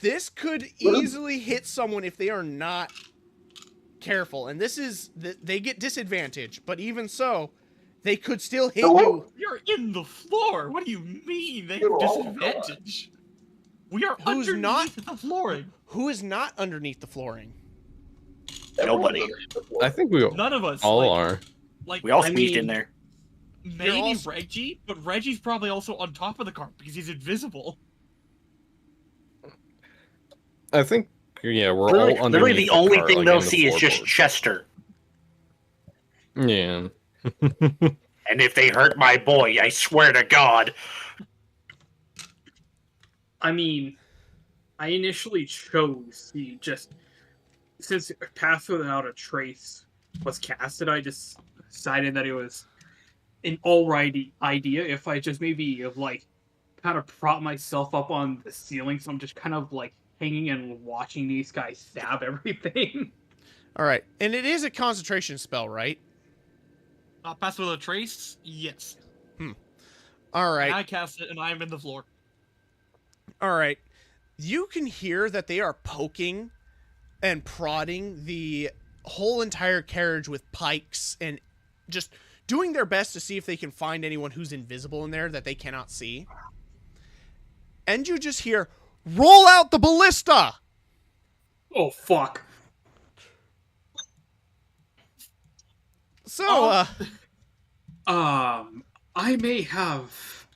This could easily hit someone if they are not careful. And this is, they get disadvantage, but even so, they could still hit you. You're in the floor. What do you mean? They You're have all disadvantage. We are Who's underneath not- the flooring. Who is not underneath the flooring? Nobody. I think we None of us. all like, are. Like, We all I squeezed mean- in there. maybe also- Reggie, but Reggie's probably also on top of the car because he's invisible. I think, yeah, we're Literally, all underneath the only cart, thing like, they'll in the see is just floorboards. Chester. Yeah. And if they hurt my boy, I swear to God. I mean, I initially chose the just since Pass Without a Trace was casted. I just decided that it was an alright idea if I just maybe kind of prop myself up on the ceiling, so I'm just kind of hanging and watching these guys stab everything. All right. And it is a concentration spell, right? Pass Without Trace? Yes. All right. And I cast it and I'm in the floor. All right. You can hear that they are poking and prodding the whole entire carriage with pikes and just doing their best to see if they can find anyone who's invisible in there that they cannot see. And you just hear, "Roll out the ballista!" Oh fuck! So, I may have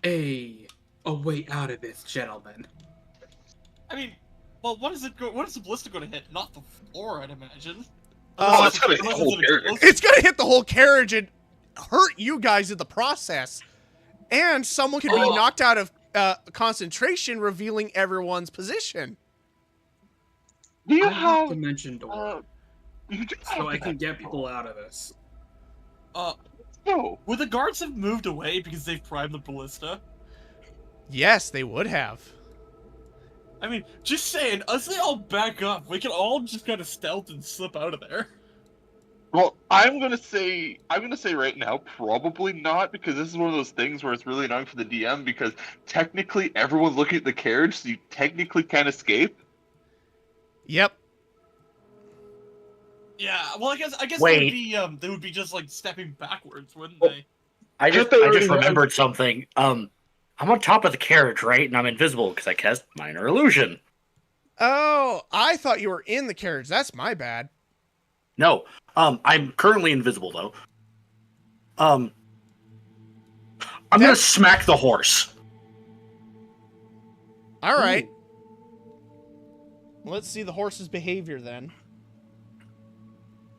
a way out of this, gentlemen. I mean, well, what is the ballista going to hit? Not the floor, I'd imagine. Oh, it's gonna hit the Unless whole an carriage. explosive. it's gonna hit the whole carriage and hurt you guys in the process. And someone could be knocked out of concentration, revealing everyone's position. Do you I have have dimension door, you just so have I can that get people out of this. No. Would the guards have moved away because they've primed the ballista? Yes, they would have. I mean, just saying, as they all back up, we can all just kind of stealth and slip out of there. Well, I'm gonna say right now, probably not, because this is one of those things where it's really annoying for the DM because technically everyone's looking at the carriage, so you technically can't escape. Yep. Yeah, well, I guess Wait. they would be just like stepping backwards, wouldn't Oh. they? I Just just already have- remembered something. I'm on top of the carriage, right? And I'm invisible because I cast minor illusion. Oh, I thought you were in the carriage. That's my bad. No. I'm currently invisible though. I'm gonna smack the horse. All right. Let's see the horse's behavior then.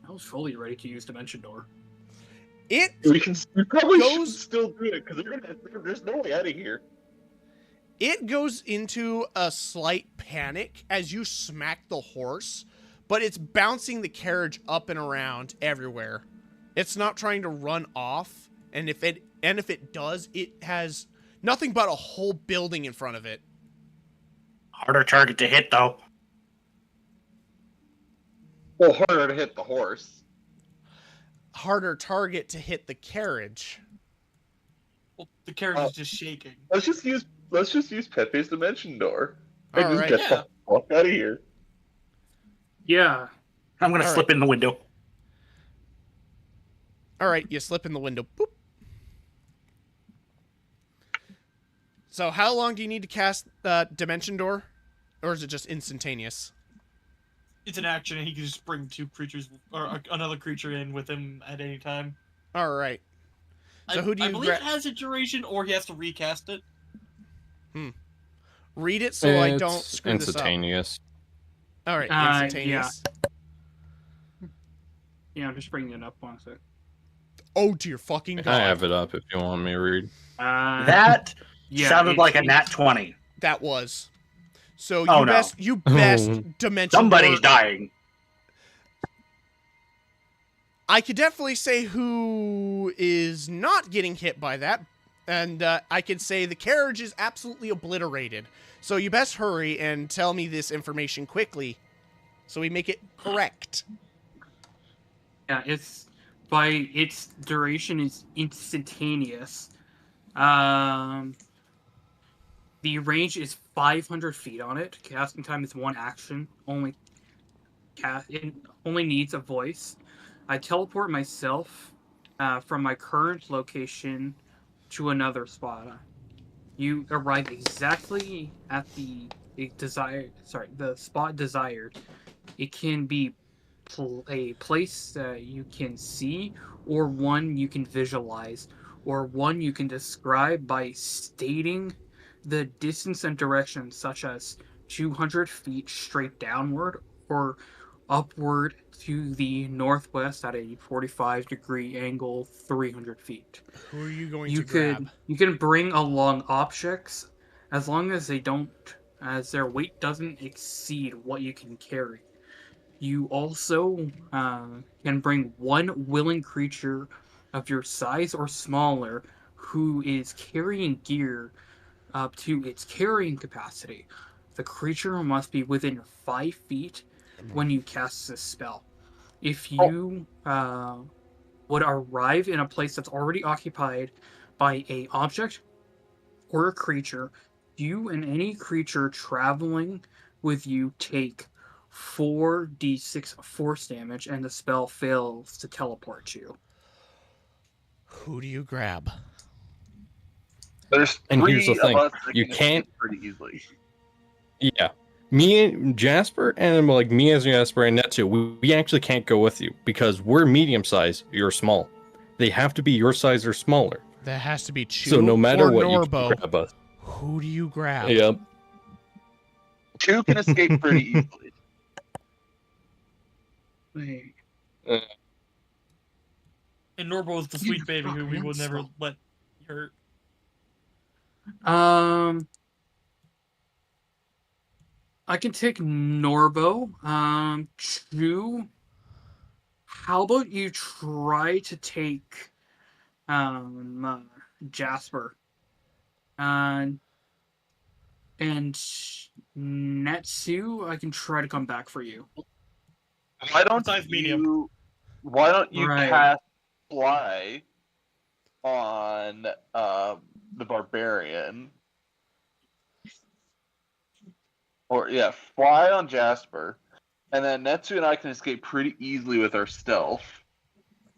I was fully ready to use dimension door. It We probably should Goes- still do it because there's no way out of here. goes into a slight panic as you smack the horse, but it's bouncing the carriage up and around everywhere. It's not trying to run off, and if it does, it has nothing but a whole building in front of it. Harder target to hit though. Well, harder to hit the horse. Harder target to hit the carriage. Well, the carriage is just shaking. Let's just use Pepe's dimension door. All And just right. get Yeah. the fuck out of here. Yeah. I'm gonna All slip in the window. All right, you slip in the window. Boop. So how long do you need to cast Dimension Door? Or is it just instantaneous? It's an action, and he can just bring two creatures or another creature in with him at any time. All right. So who do I you believe it has a duration, or he has to recast it. read it so I don't It's screw this up? instantaneous. All right, Yeah. instantaneous. Yeah, I'm just bringing it up one sec. Oh dear fucking I god. have it up if you want me to read. That Yeah, sounded like a it's- nat 20. That was. So Oh, you no. best Dimension Somebody's Door. dying. I could definitely say who is not getting hit by that, and I could say the carriage is absolutely obliterated. So you best hurry and tell me this information quickly, so we make it correct. Yeah, its duration is instantaneous. The range is 500 feet on it. Casting time is one action. It only needs a voice. I teleport myself from my current location to another spot. You arrive exactly at the spot desired. It can be a place that you can see, or one you can visualize, or one you can describe by stating the distance and direction, such as 200 feet straight downward or upward to the northwest at a 45-degree angle 300 feet. Who are you going You to grab? can bring along objects as long as their weight doesn't exceed what you can carry. You also can bring one willing creature of your size or smaller who is carrying gear up to its carrying capacity. The creature must be within 5 feet when you cast this spell. If you would arrive in a place that's already occupied by a object or a creature, you and any creature traveling with you take 4d6 force damage, and the spell fails to teleport you. Who do you grab? There's And three here's the of thing, us that you can can't- escape pretty easily. Yeah. Me and Jasper, and like me as Jasper and Netsu, we actually can't go with you because we're medium sized, you're small. They have to be your size or smaller. That has to be Chew So no matter or what, you Norbo. can grab us. Who do you grab? Yep. Two can escape pretty easily. Wait. And Norbo is the sweet baby who we will never let hurt. I can take Norbo. Chew. How about you try to take Jasper? And Netsu, I can try to come back for you. Why don't Besides medium. you? Why don't you Right. cast Fly on the barbarian? Or yeah, Fly on Jasper, and then Netsu and I can escape pretty easily with our stealth,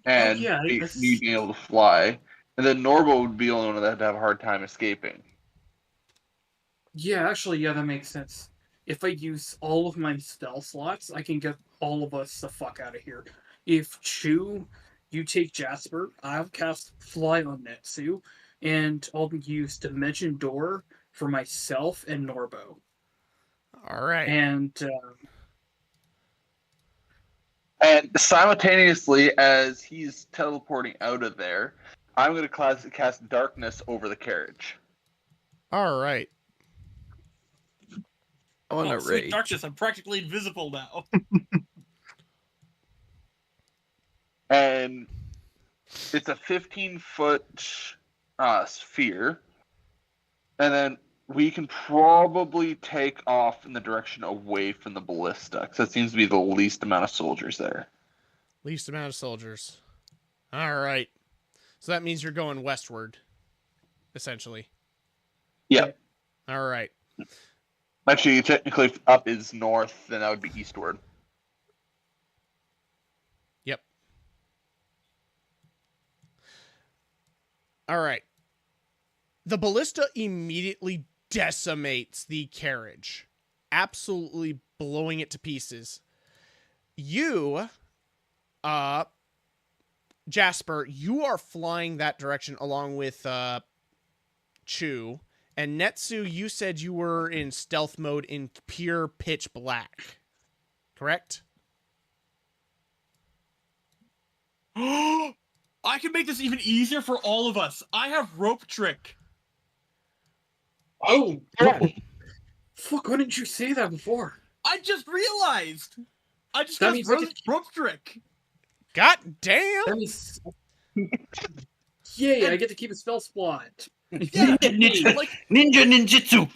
and yeah, me being able to fly. And then Norbo would be the only one that'd have a hard time escaping. Yeah, actually, yeah, that makes sense. If I use all of my stealth slots, I can get all of us the fuck out of here. If Chew, you take Jasper, I'll cast Fly on Netsu, and I'll use Dimension Door for myself and Norbo. All right. And And simultaneously, as he's teleporting out of there, I'm going to cast Darkness over the carriage. All right. I want to Sweet rage. darkness, I'm practically invisible now. And it's a 15-foot sphere. And then we can probably take off in the direction away from the ballista, because that seems to be the least amount of soldiers there. Least amount of soldiers. All right. So that means you're going westward, essentially. Yeah. All right. Actually, technically, if up is north, then that would be eastward. Yep. All right. The ballista immediately decimates the carriage, absolutely blowing it to pieces. You, Jasper, you are flying that direction along with Chew. And Netsu, you said you were in stealth mode in pure pitch black. Correct? I can make this even easier for all of us. I have rope trick. oh, fuck! Why didn't you say that before? I just realized. I just That got means I can- rope trick. God damn! That means, yay! I get to keep a spell slot. Yeah, Ninja, like ninja ninjutsu.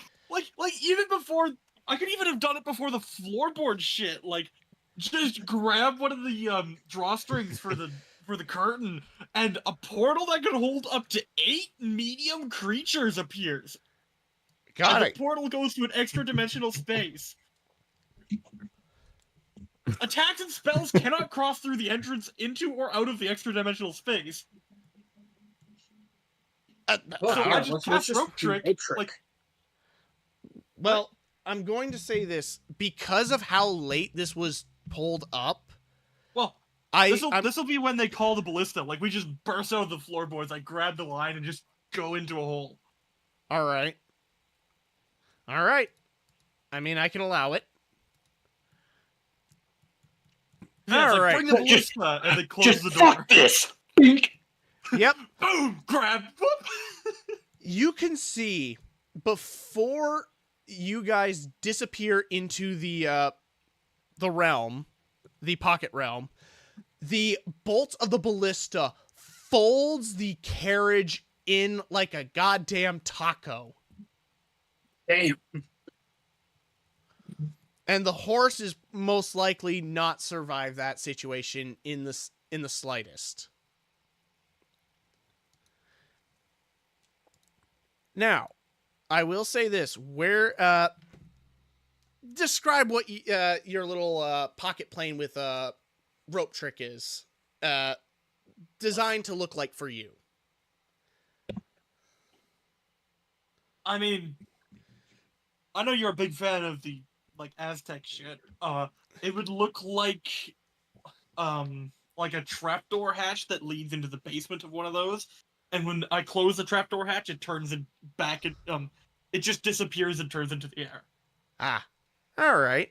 like even before I could even have done it before the floorboard shit. Like just grab one of the drawstrings for the curtain, and a portal that can hold up to 8 medium creatures appears. God, And the portal goes to an extra dimensional space. Attacks and spells cannot cross through the entrance into or out of the extra dimensional space. Well, So yeah, I just let's cast rope do trick. rope trick. Like well, I'm going to say this because of how late this was pulled up. well, I'm- this will be when they call the ballista. Like we just burst out of the floorboards, like grab the line and just go into a hole. All right. All right. I mean, I can allow it. Yeah, it's All like, right. bring the Just- ballista, and they close Just the door. fuck this. Yep. Boom! Grab. Whoop. You can see before you guys disappear into the realm, the pocket realm, the bolt of the ballista folds the carriage in like a goddamn taco. Damn. And the horse is most likely not survive that situation in the slightest. Now, I will say this: where describe what your little pocket plane with rope trick is designed to look like for you. I mean, I know you're a big fan of the like Aztec shit. It would look like like a trapdoor hatch that leads into the basement of one of those. And when I close the trapdoor hatch, it turns it back. It just disappears and turns into the air. Ah, all right.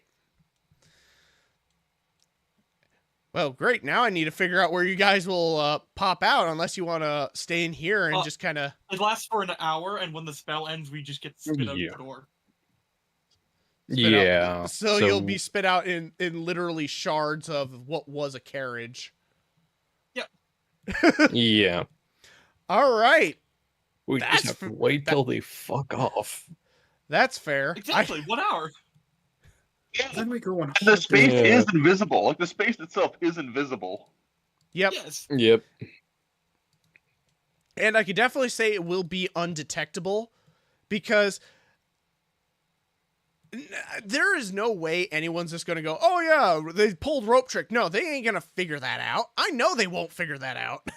Well, great. Now I need to figure out where you guys will pop out, unless you want to stay in here and just kind of. It lasts for an hour, and when the spell ends, we just get spit out Yeah. the door. Yeah. So you'll be spit out in literally shards of what was a carriage. Yeah. All right. We That's just have to wait till they fuck off. That's fair. Exactly, 1 hour. Then we go on. And the space Yeah. is invisible. Like the space itself is invisible. Yep. Yes. Yep. And I could definitely say it will be undetectable because there is no way anyone's just going to go, oh yeah, they pulled rope trick. No, they ain't going to figure that out. I know they won't figure that out.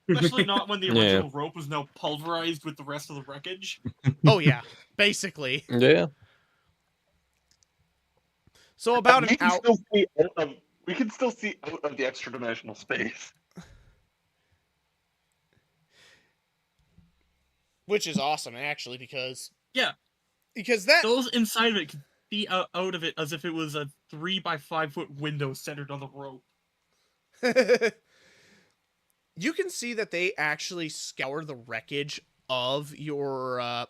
Especially not when the Yeah. original rope was now pulverized with the rest of the wreckage. Oh yeah, basically. Yeah. So about we an can hour. still see out of, we can still see out of the extra dimensional space. Which is awesome, actually, because Yeah. that Those inside of it could see out of it as if it was a 3 by 5 foot window centered on the rope. you can see that they actually scour the wreckage of your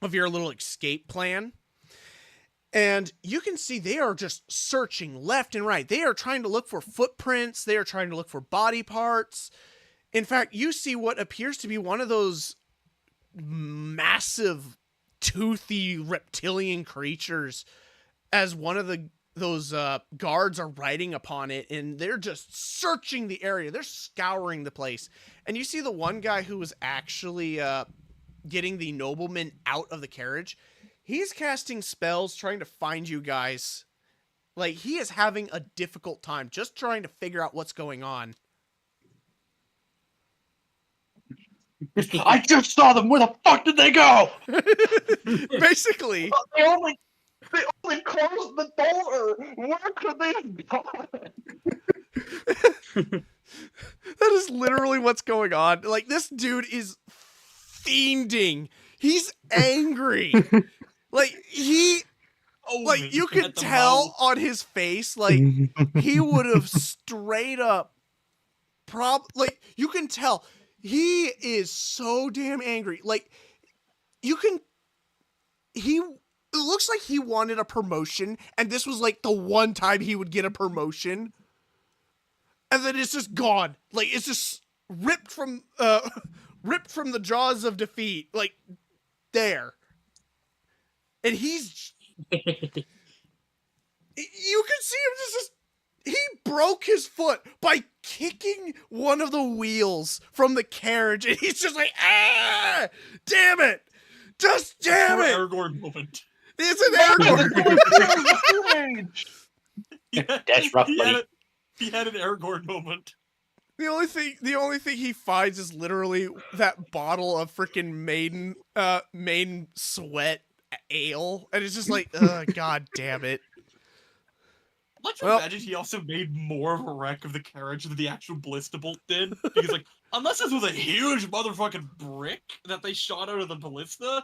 little escape plan. And you can see they are just searching left and right. They are trying to look for footprints. They are trying to look for body parts. In fact, you see what appears to be one of those massive, toothy reptilian creatures as one of those guards are riding upon it, and they're just searching the area. They're scouring the place. And you see the one guy who was actually getting the nobleman out of the carriage. He's casting spells trying to find you guys. Like, he is having a difficult time just trying to figure out what's going on. I just saw them. Where the fuck did they go? Basically. They only closed the door. Where could they have gone? That is literally what's going on. Like, this dude is fiending. He's angry. Like, like, you could tell on his face, like, he would have straight up like, you can tell he is so damn angry. Like, it looks like he wanted a promotion, and this was like the one time he would get a promotion, and then it's just gone. Like, it's just ripped from the jaws of defeat, like, there. And he's you can see him just he broke his foot by kicking one of the wheels from the carriage, and he's just like, ah, damn it, just damn it. Aragorn moment. It's an Aragorn. That's rough, buddy. He had an Aragorn moment. The only thing he finds is literally that bottle of freaking maiden sweat ale, and it's just like, god damn it. Let's imagine he also made more of a wreck of the carriage than the actual ballista bolt did. Because, like, unless this was a huge motherfucking brick that they shot out of the ballista,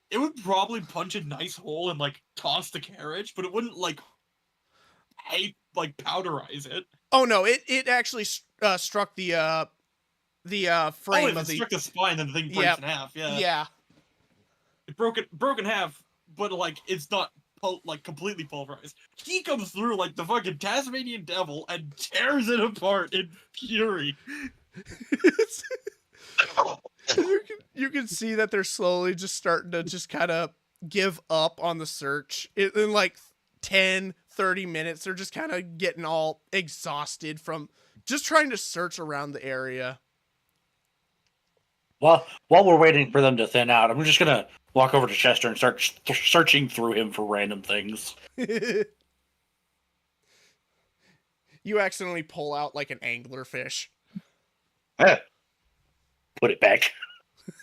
it would probably punch a nice hole and, like, toss the carriage, but it wouldn't, like, powderize it. Oh no, it actually struck the frame of the... struck the spine, then the thing breaks in half, Yeah. It broke in half, but, like, it's not... completely pulverized. He comes through like the fucking Tasmanian devil and tears it apart in fury. you can see that they're slowly just starting to just kind of give up on the search. In like 10, 30 minutes, they're just kind of getting all exhausted from just trying to search around the area. While we're waiting for them to thin out, I'm just gonna walk over to Chester and start searching through him for random things. You accidentally pull out like an anglerfish. Put it back.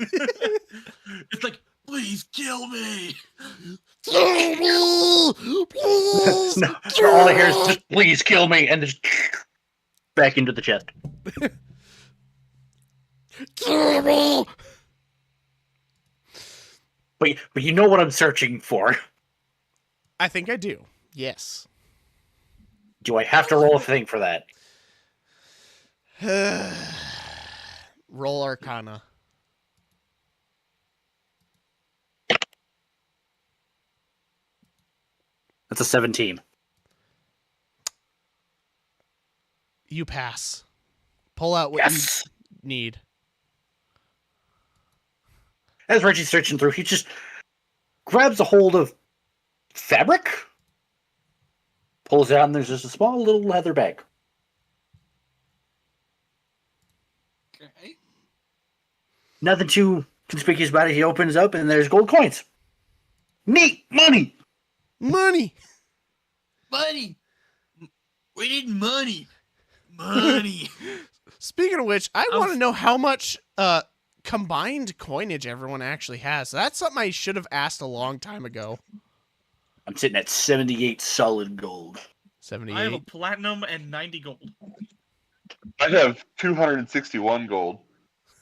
It's like, Please kill me. Kill me! Please! No, all I hear is just please kill me, and just back into the chest. Kill me! But you know what I'm searching for. I think I do. Yes. Do I have to roll a thing for that? Roll Arcana. That's a 17. You pass. Pull out what Yes. you need. As Reggie's searching through, he just grabs a hold of fabric, pulls it out, and there's just a small little leather bag. Okay. Nothing too conspicuous about it. He opens up, and there's gold coins. Neat! Money! Money! Money. We need money. Money. Speaking of which, I want to know how much combined coinage everyone actually has. That's something I should have asked a long time ago. I'm sitting at 78 solid gold. 78. I have a platinum and 90 gold. I have 261 gold.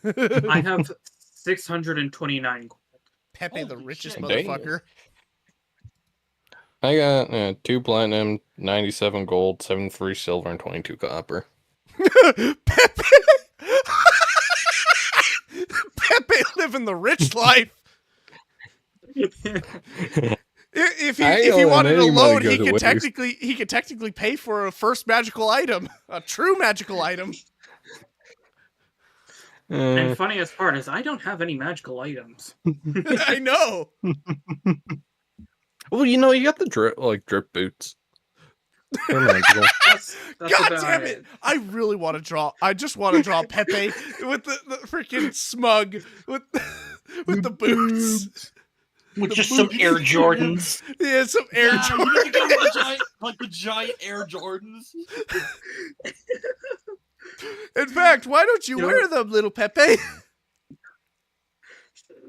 I have 629 gold. Pepe, the Holy richest shit. motherfucker. I got 2 platinum, 97 gold, 7 free silver, and 22 copper. Pepe! Pepe living the rich life. If he wanted a loan, he could technically pay for a first magical item, a true magical item. And funniest part is I don't have any magical items. I know. Well, you know, you got the drip boots. They're magical. That's God about damn it! I really want to draw. I just want to draw Pepe with the freaking smug with the boots. With just some Air Jordans. Yeah, some Air Yeah, you need to go Jordans. with the giant Air Jordans. In fact, why don't you wear them, little Pepe?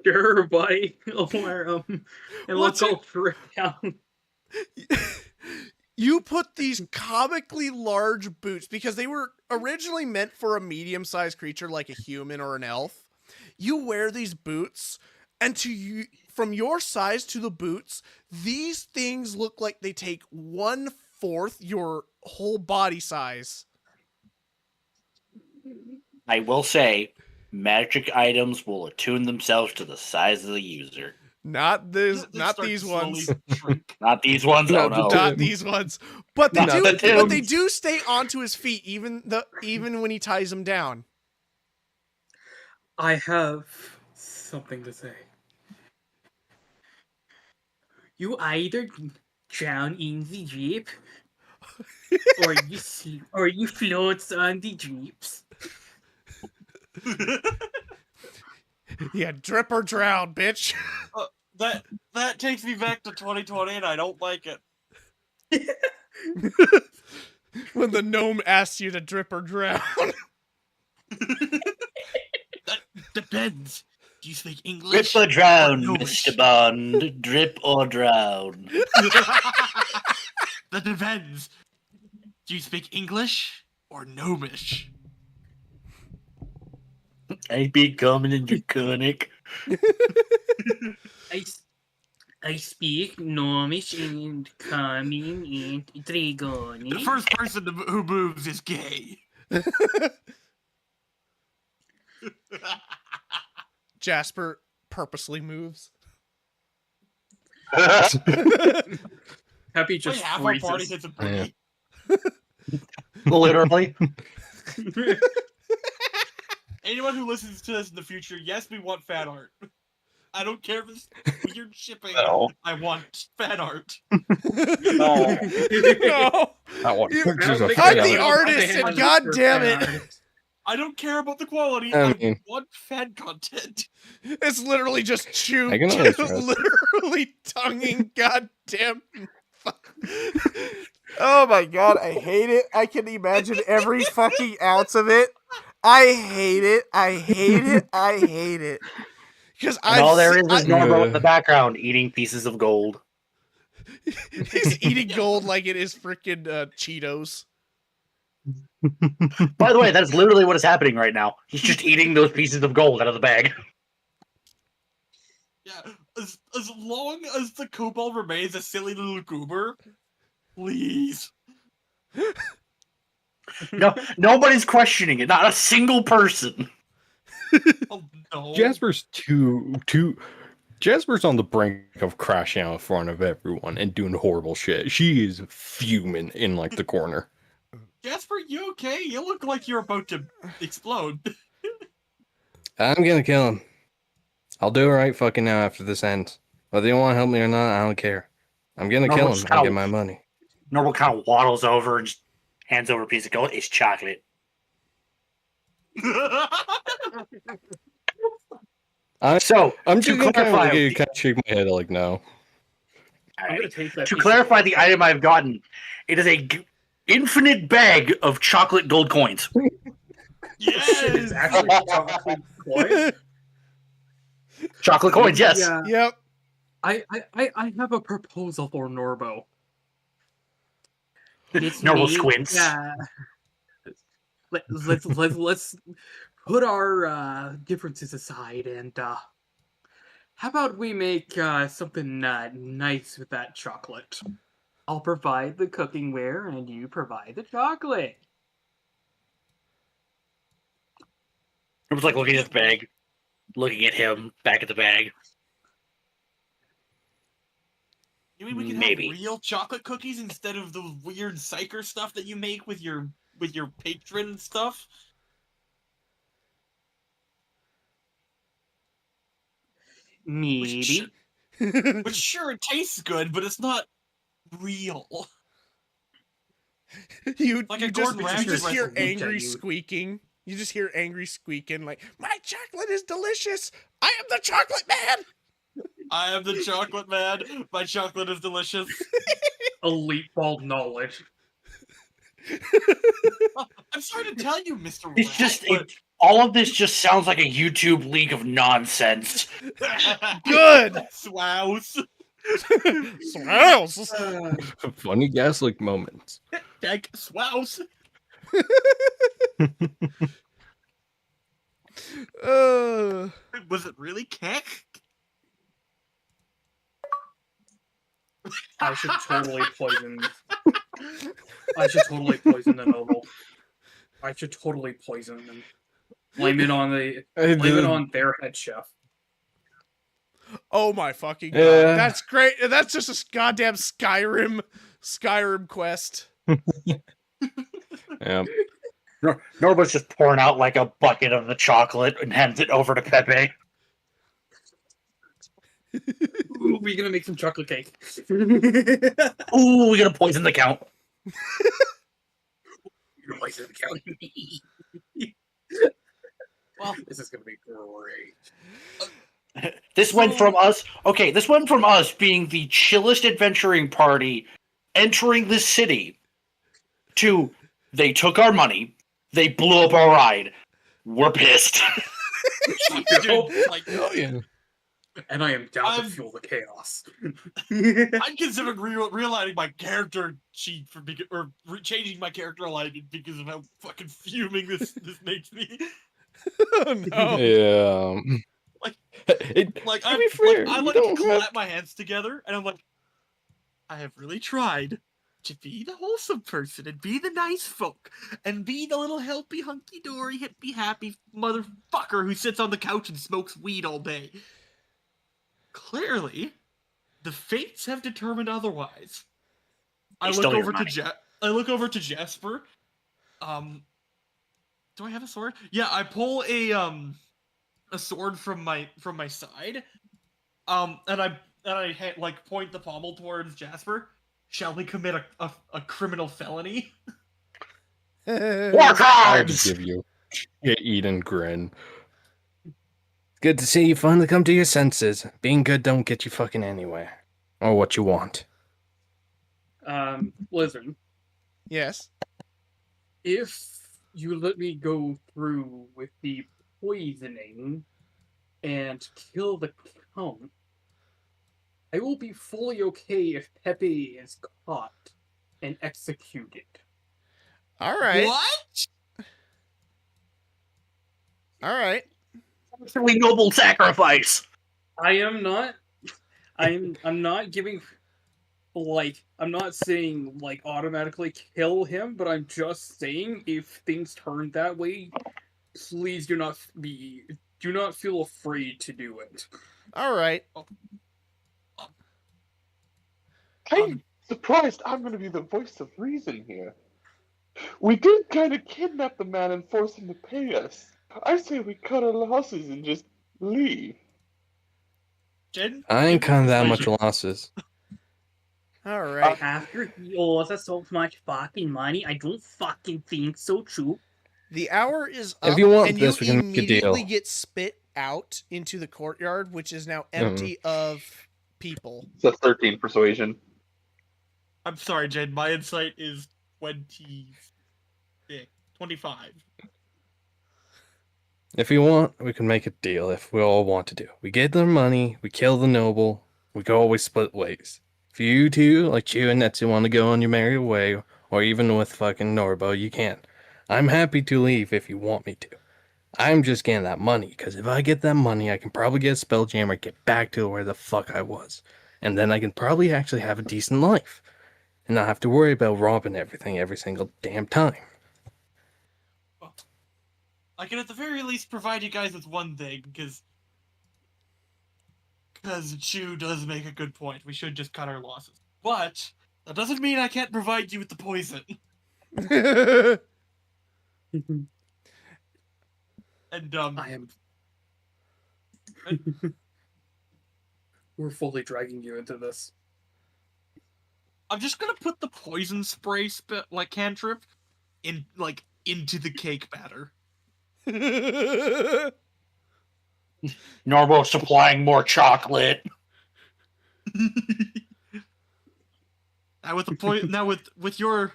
Sure, buddy. I'll wear them. And let's all trip down. You put these comically large boots because they were originally meant for a medium-sized creature like a human or an elf. You wear these boots, and from your size to the boots, these things look like they take 1/4 your whole body size. I will say, magic items will attune themselves to the size of the user. Not these Slowly ones. shrink. Not these ones. Oh no. Not these ones. But they Not do. the But they Tims. do stay onto his feet, even when he ties them down. I have something to say. You either drown in the jeep, or you float on the jeeps. Yeah, drip or drown, bitch. That takes me back to 2020, and I don't like it. When the gnome asks you to drip or drown. That depends. Do you speak English? Drip or drown, No. Mr. Bond. Drip or drown. That depends. Do you speak English or Gnomish? I be coming in draconic. I speak Gnomish and coming and The Dragonic. first person who moves is gay. Jasper purposely moves. Happy Like just half our party freezes. hits a boogie. Literally. Anyone who listens to this in the future, yes, we want fan art. I don't care if it's weird shipping. No. I want fan art. No. No. I want You- pictures of I'm fan the art. artist, and god damn it, I don't care about the quality. I I mean- want fan content. it's literally just chew, I can understand. literally tonguing. God damn. Fuck. Oh my god, I hate it. I can imagine every fucking ounce of it. I hate it. I hate it. I hate it. Because And all there is I, Norbo in the background eating pieces of gold. he's eating gold like it is freaking Cheetos. By the way, that's literally what is happening right now. He's just eating those pieces of gold out of the bag. Yeah, as long as the kobold remains a silly little goober, please. No, nobody's questioning it. Not a single person. Oh no. Jasper's Jasper's on the brink of crashing out in front of everyone and doing horrible shit. She is fuming in like the corner. Jasper, you okay? You look like you're about to explode. I'm gonna kill him. I'll do it right fucking now after this ends. Whether you want to help me or not, I don't care. I'm gonna No, kill it's him kinda- and get my money. Norbo kind of waddles over and just hands over a piece of gold. It's chocolate. So, I'm to just gonna kind of clarify, like, kind of shake my head like no. I'm gonna take that. to piece clarify of the item I've gotten, it is a infinite bag of chocolate gold coins. Yes! It's actually chocolate coin. Chocolate coins, yes. Yeah. Yep. I have a proposal for Norbo. It's Norbo me. squints. Yeah. Let's put our differences aside and how about we make something nice with that chocolate? I'll provide the cookingware and you provide the chocolate. It was like looking at the bag, looking at him, back at the bag. You mean we can Maybe. have real chocolate cookies instead of the weird psyker stuff that you make with your patron stuff? Maybe. Which sure, it tastes good, but it's not real. you Like you a just, Gordon you Ramsay just hear recipe. angry You- squeaking. You just hear angry squeaking like, my chocolate is delicious. I am the chocolate man. I am the chocolate man. My chocolate is delicious. Elite bald knowledge. I'm sorry to tell you, Mr. It's Rat, just but... all of this just sounds like a YouTube leak of nonsense. Good. Swouse. Smells. Funny gaslight moments. Heck, swouse. Was it really keck? I should totally poison. I should totally poison the noble. I should totally poison them. Blame it on their head chef. Oh my fucking god. Yeah. That's great. That's just a goddamn Skyrim quest. Yeah. Norbo's just pouring out like a bucket of the chocolate and hands it over to Pepe. Ooh, we're gonna make some chocolate cake. Ooh, we gotta poison the count. You're poison the count. Well, this is gonna be great. This went from us. Okay, this went from us being the chillest adventuring party entering this city to they took our money, they blew up our ride. We're pissed. Dude, like, Oh yeah. And I am down to I'm- fuel the chaos. I'm considering realigning my character sheet for changing my character alignment because of how fucking fuming this makes me. Oh no. Yeah. Like- It, Like to I be fair, I you like don't clap have- my hands together, and I'm like, I have really tried to be the wholesome person and be the nice folk and be the little helpy hunky dory hippie happy motherfucker who sits on the couch and smokes weed all day. Clearly, the fates have determined otherwise. They I stole look your over to money. I look over to Jasper. Do I have a sword? Yeah, I pull a sword from my side. And I like point the pommel towards Jasper. Shall we commit a criminal felony? War I'll crimes! just give you a Eden grin. Good to see you finally come to your senses. Being good don't get you fucking anywhere. Or what you want. Blizzard, Yes. if you let me go through with the poisoning, and kill the Count, I will be fully okay if Pepe is caught and executed. All right. What? All right. Really noble sacrifice. I'm not giving, like, I'm not saying, like, automatically kill him, but I'm just saying if things turn that way, please do not feel afraid to do it. All right. I'm surprised I'm going to be the voice of reason here. We did kind of kidnap the man and force him to pay us. I say we cut our losses and just leave. Jen, I ain't give kind me of that much persuasion. losses. All right. After he owes us so much fucking money, I don't fucking think so, too. The hour is If up, you want and this, you we can make a immediately deal. get spit out into the courtyard, which is now empty of people. It's a 13 persuasion. I'm sorry, Jen. My insight is 25. If you want, we can make a deal if we all want to do. We get the money, we kill the noble, we can always split ways. If you two, like you and Netsu, want to go on your merry way, or even with fucking Norbo, you can. I'm happy to leave if you want me to. I'm just getting that money, because if I get that money, I can probably get a Spelljammer, get back to where the fuck I was. And then I can probably actually have a decent life. And not have to worry about robbing everything every single damn time. I can at the very least provide you guys with one thing, because Chu does make a good point. We should just cut our losses. But that doesn't mean I can't provide you with the poison. And I am. We're fully dragging you into this. I'm just gonna put the poison spray cantrip into the cake batter. Norbo supplying more chocolate. Now with with your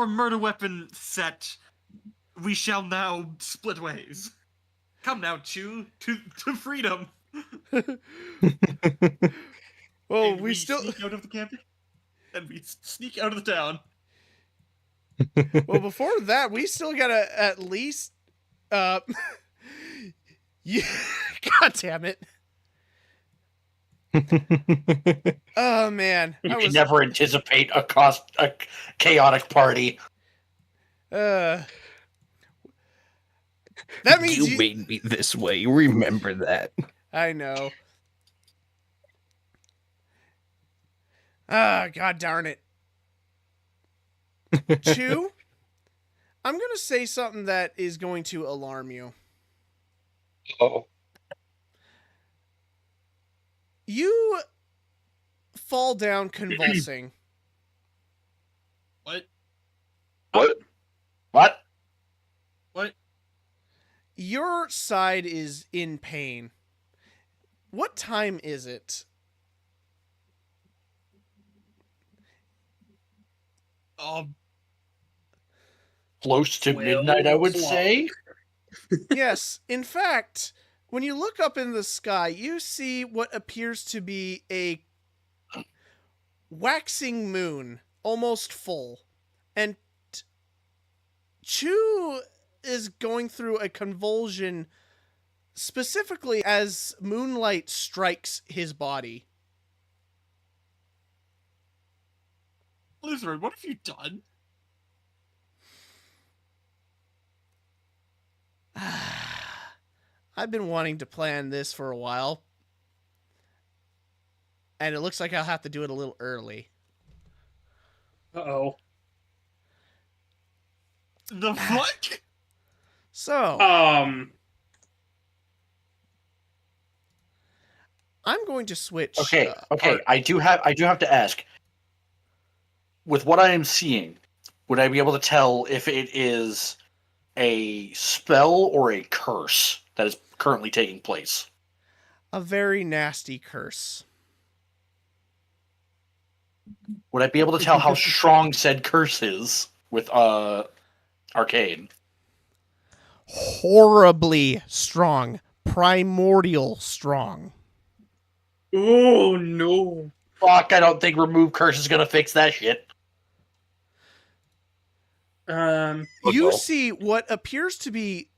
murder weapon set, we shall now split ways. Come now, Chew, to freedom. Well, And we still. sneak out of the campus, and we sneak out of the town. Well, before that, we still gotta at least. Yeah. God damn it. Oh man, You can never anticipate a chaotic party. That means You made me this way. Remember that. I know. Ah, god darn it. Chew, I'm going to say something that is going to alarm you. Oh. You fall down convulsing. What? What? What? What? Your side is in pain. What time is it? Close to midnight, I would say. Yes, in fact, when you look up in the sky, you see what appears to be a waxing moon, almost full. And Chu is going through a convulsion specifically as moonlight strikes his body. Blizzard, what have you done? I've been wanting to plan this for a while. And it looks like I'll have to do it a little early. Uh-oh. The fuck? So, Um, I'm going to switch. Okay, I do have to ask. With what I am seeing, would I be able to tell if it is a spell or a curse that is currently taking place? A very nasty curse. Would I be able to tell how strong said curse is with arcane? Horribly strong. primordial strong. Oh no. Fuck, I don't think remove curse is gonna fix that shit. You see what appears to be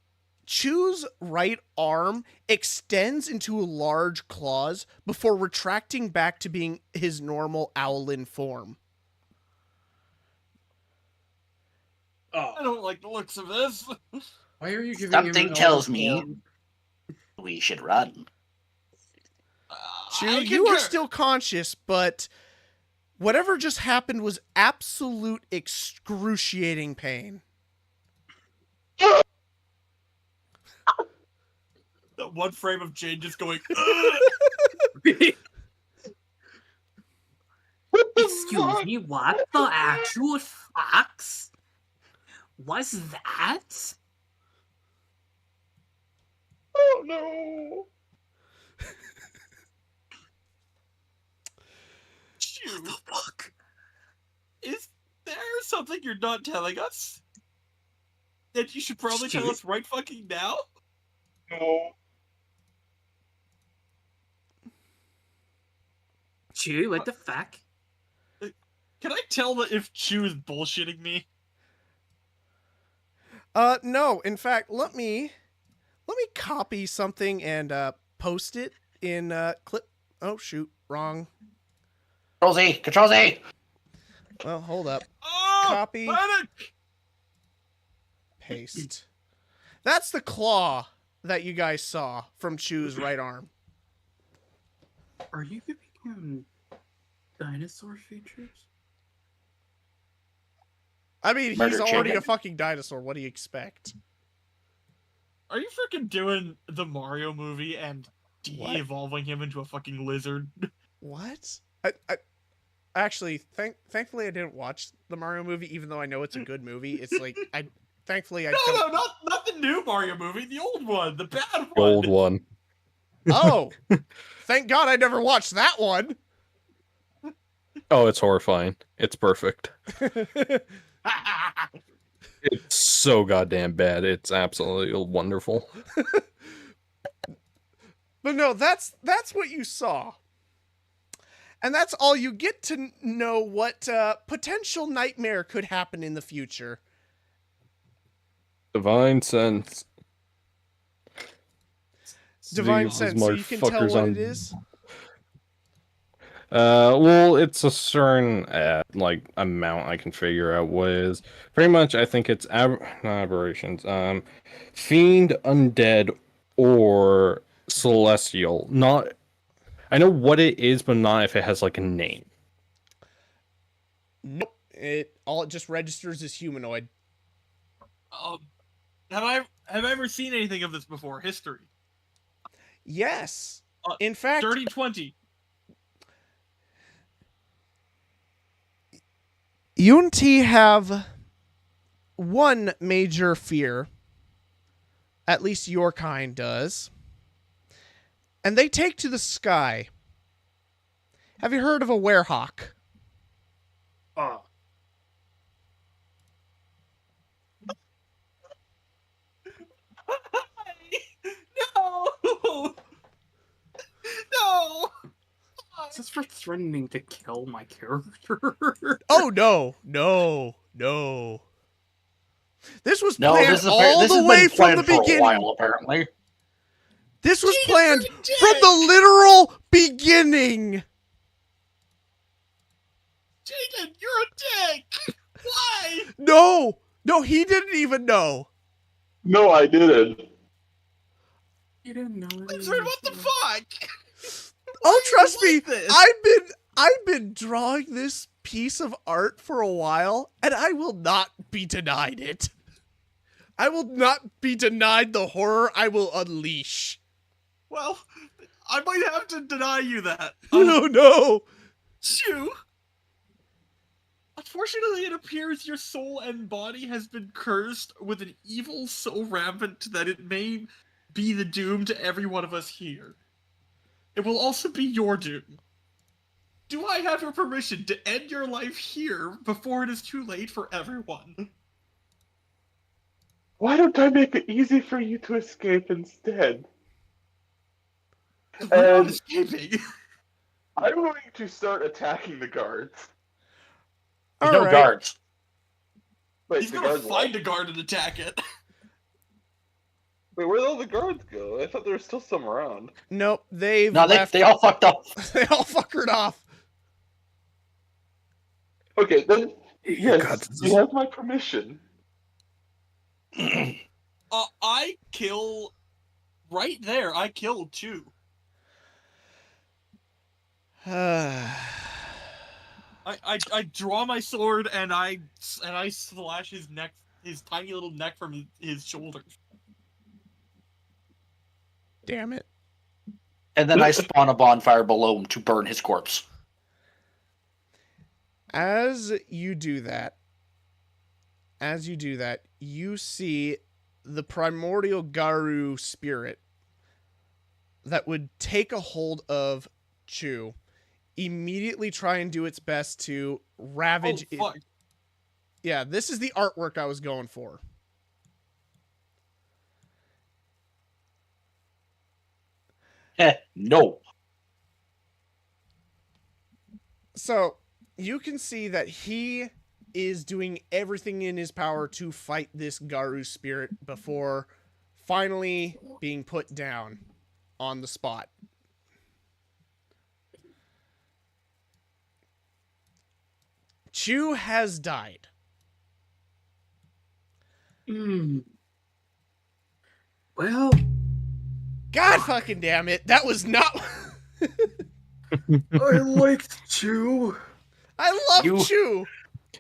Chu's right arm extends into large claws before retracting back to being his normal owlin form. Oh, I don't like the looks of this. why are you giving Something him tells elder me- form? We should run. Chu, I you are concur. still conscious, but whatever just happened was absolute excruciating pain. That one frame of Jane just going. Excuse me, what the actual fox was that? Oh no! Shoot. The fuck? Is there something you're not telling us? That you should probably tell Shoot. us right fucking now? No. Chew, what the fuck? Can I tell that if Chu is bullshitting me? No. In fact, let me copy something and post it in clip. Oh shoot, wrong. Control Z, Control Z. Well, hold up. Oh, Copy. panic! Paste. That's the claw that you guys saw from Chu's right arm. Are you giving him dinosaur features? I mean, he's Murder already chicken. a fucking dinosaur. What do you expect? Are you freaking doing the Mario movie and What? de-evolving him into a fucking lizard? What? I actually, thankfully, I didn't watch the Mario movie, even though I know it's a good movie. It's like thankfully, I No, don't. not the new Mario movie, the old one, the bad one. The old one. Oh, thank God I never watched that one. Oh, it's horrifying. It's perfect. It's so goddamn bad. It's absolutely wonderful. But no, that's what you saw. And that's all you get to know what potential nightmare could happen in the future. Divine sense. Divine These sense, so you can tell motherfuckers what on- it is. Well, it's a certain like amount I can figure out what it is. Pretty much, I think it's not aberrations. Fiend, undead, or celestial. Not. I know what it is, but not if it has like a name. Nope. It just registers as humanoid. Have I ever seen anything of this before? History. Yes. Uh, In fact, Dirty 20. Unity have one major fear. At least your kind does. And they take to the sky. Have you heard of a werehawk? Oh. No! No! Is this for threatening to kill my character? Oh no, no, no. This was No, planned this is all this the has way been from planned the for a beginning. while, apparently. This was Jaden, planned you're a from dick! the literal beginning. Jaden, you're a dick! Why? No, he didn't even know. No, I didn't. You didn't know it. Lizard, what the fuck? Oh, trust me, like this? I've been drawing this piece of art for a while, and I will not be denied it. I will not be denied the horror I will unleash. Well, I might have to deny you that. Oh no. Shoo! Unfortunately, it appears your soul and body has been cursed with an evil so rampant that it may be the doom to every one of us here. It will also be your doom. Do I have your permission to end your life here before it is too late for everyone? Why don't I make it easy for you to escape instead? We're not And escaping. I'm going to start attacking the guards. There's All no right. guards. Wait, He's the gonna guards find a what? guard and attack it. Wait, where'd all the guards go? I thought there was still some around. Nope, they've No, left. they all fucked up. They all fuckered off. Okay, then yes, God, this you is- have my permission. I kill right there. I killed 2. I draw my sword and I slash his neck, his tiny little neck from his shoulders. Damn it. And then I spawn a bonfire below him to burn his corpse. As you do that, you see the primordial Garu spirit that would take a hold of Chu, immediately try and do its best to ravage Oh it. fuck! Yeah, this is the artwork I was going for. No. So you can see that he is doing everything in his power to fight this Garu spirit before finally being put down on the spot. Chu has died. Well, God fucking damn it. That was not. I liked Chew. I love You- Chu.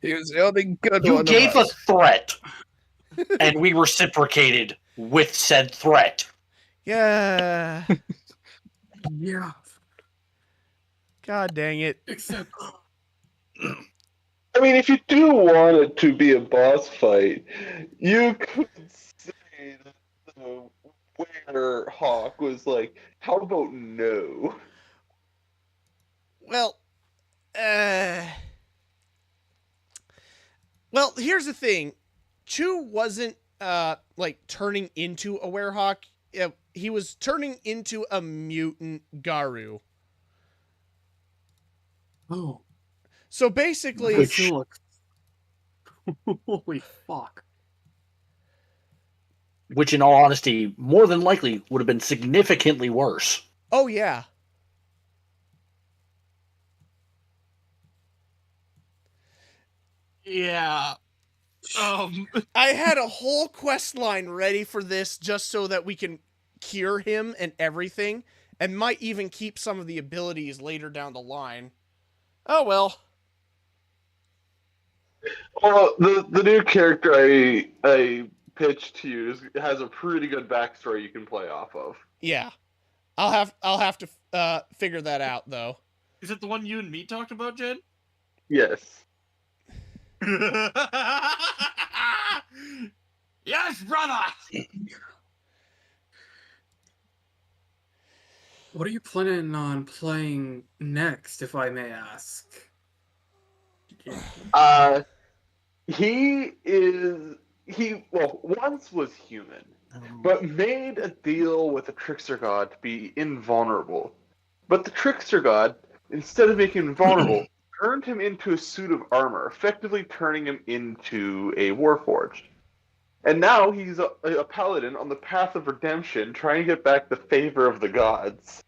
He was the only good You one gave of a us. threat, and we reciprocated with said threat. Yeah. Yeah, God dang it. except I mean, if you do want it to be a boss fight, you could say that the Werehawk was like, how about no? Well, well, here's the thing. Chu wasn't like turning into a werehawk. He was turning into a mutant Garu. oh, So basically, that still looks. Holy fuck! Which, in all honesty, more than likely would have been significantly worse. oh yeah. Yeah. I had a whole quest line ready for this just so that we can cure him and everything, and might even keep some of the abilities later down the line. Oh well. Well, the new character I pitched to you has a pretty good backstory you can play off of. Yeah. I'll have to figure that out though. Is it the one you and me talked about, Jed? Yes. Yes, brother. What are you planning on playing next, if I may ask? He once was human, but made a deal with the trickster god to be invulnerable. But the trickster god, instead of making him vulnerable, turned him into a suit of armor, effectively turning him into a warforged. And now he's a paladin on the path of redemption, trying to get back the favor of the gods.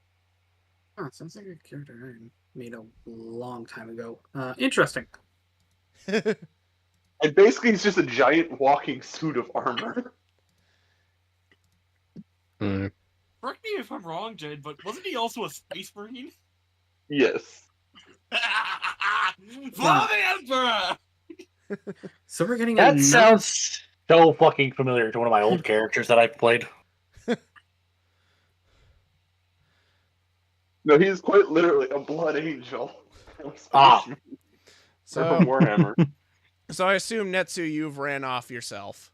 Oh, sounds like a character I made a long time ago. Interesting. And basically, he's just a giant walking suit of armor. Mm. Correct me if I'm wrong, Jed, but wasn't he also a space marine? Yes. Follow the Emperor! So we're getting That another... sounds so fucking familiar to one of my old characters that I've played. No, he's quite literally a blood angel. Ah. From So Warhammer. so I assume Netsu, you've ran off yourself.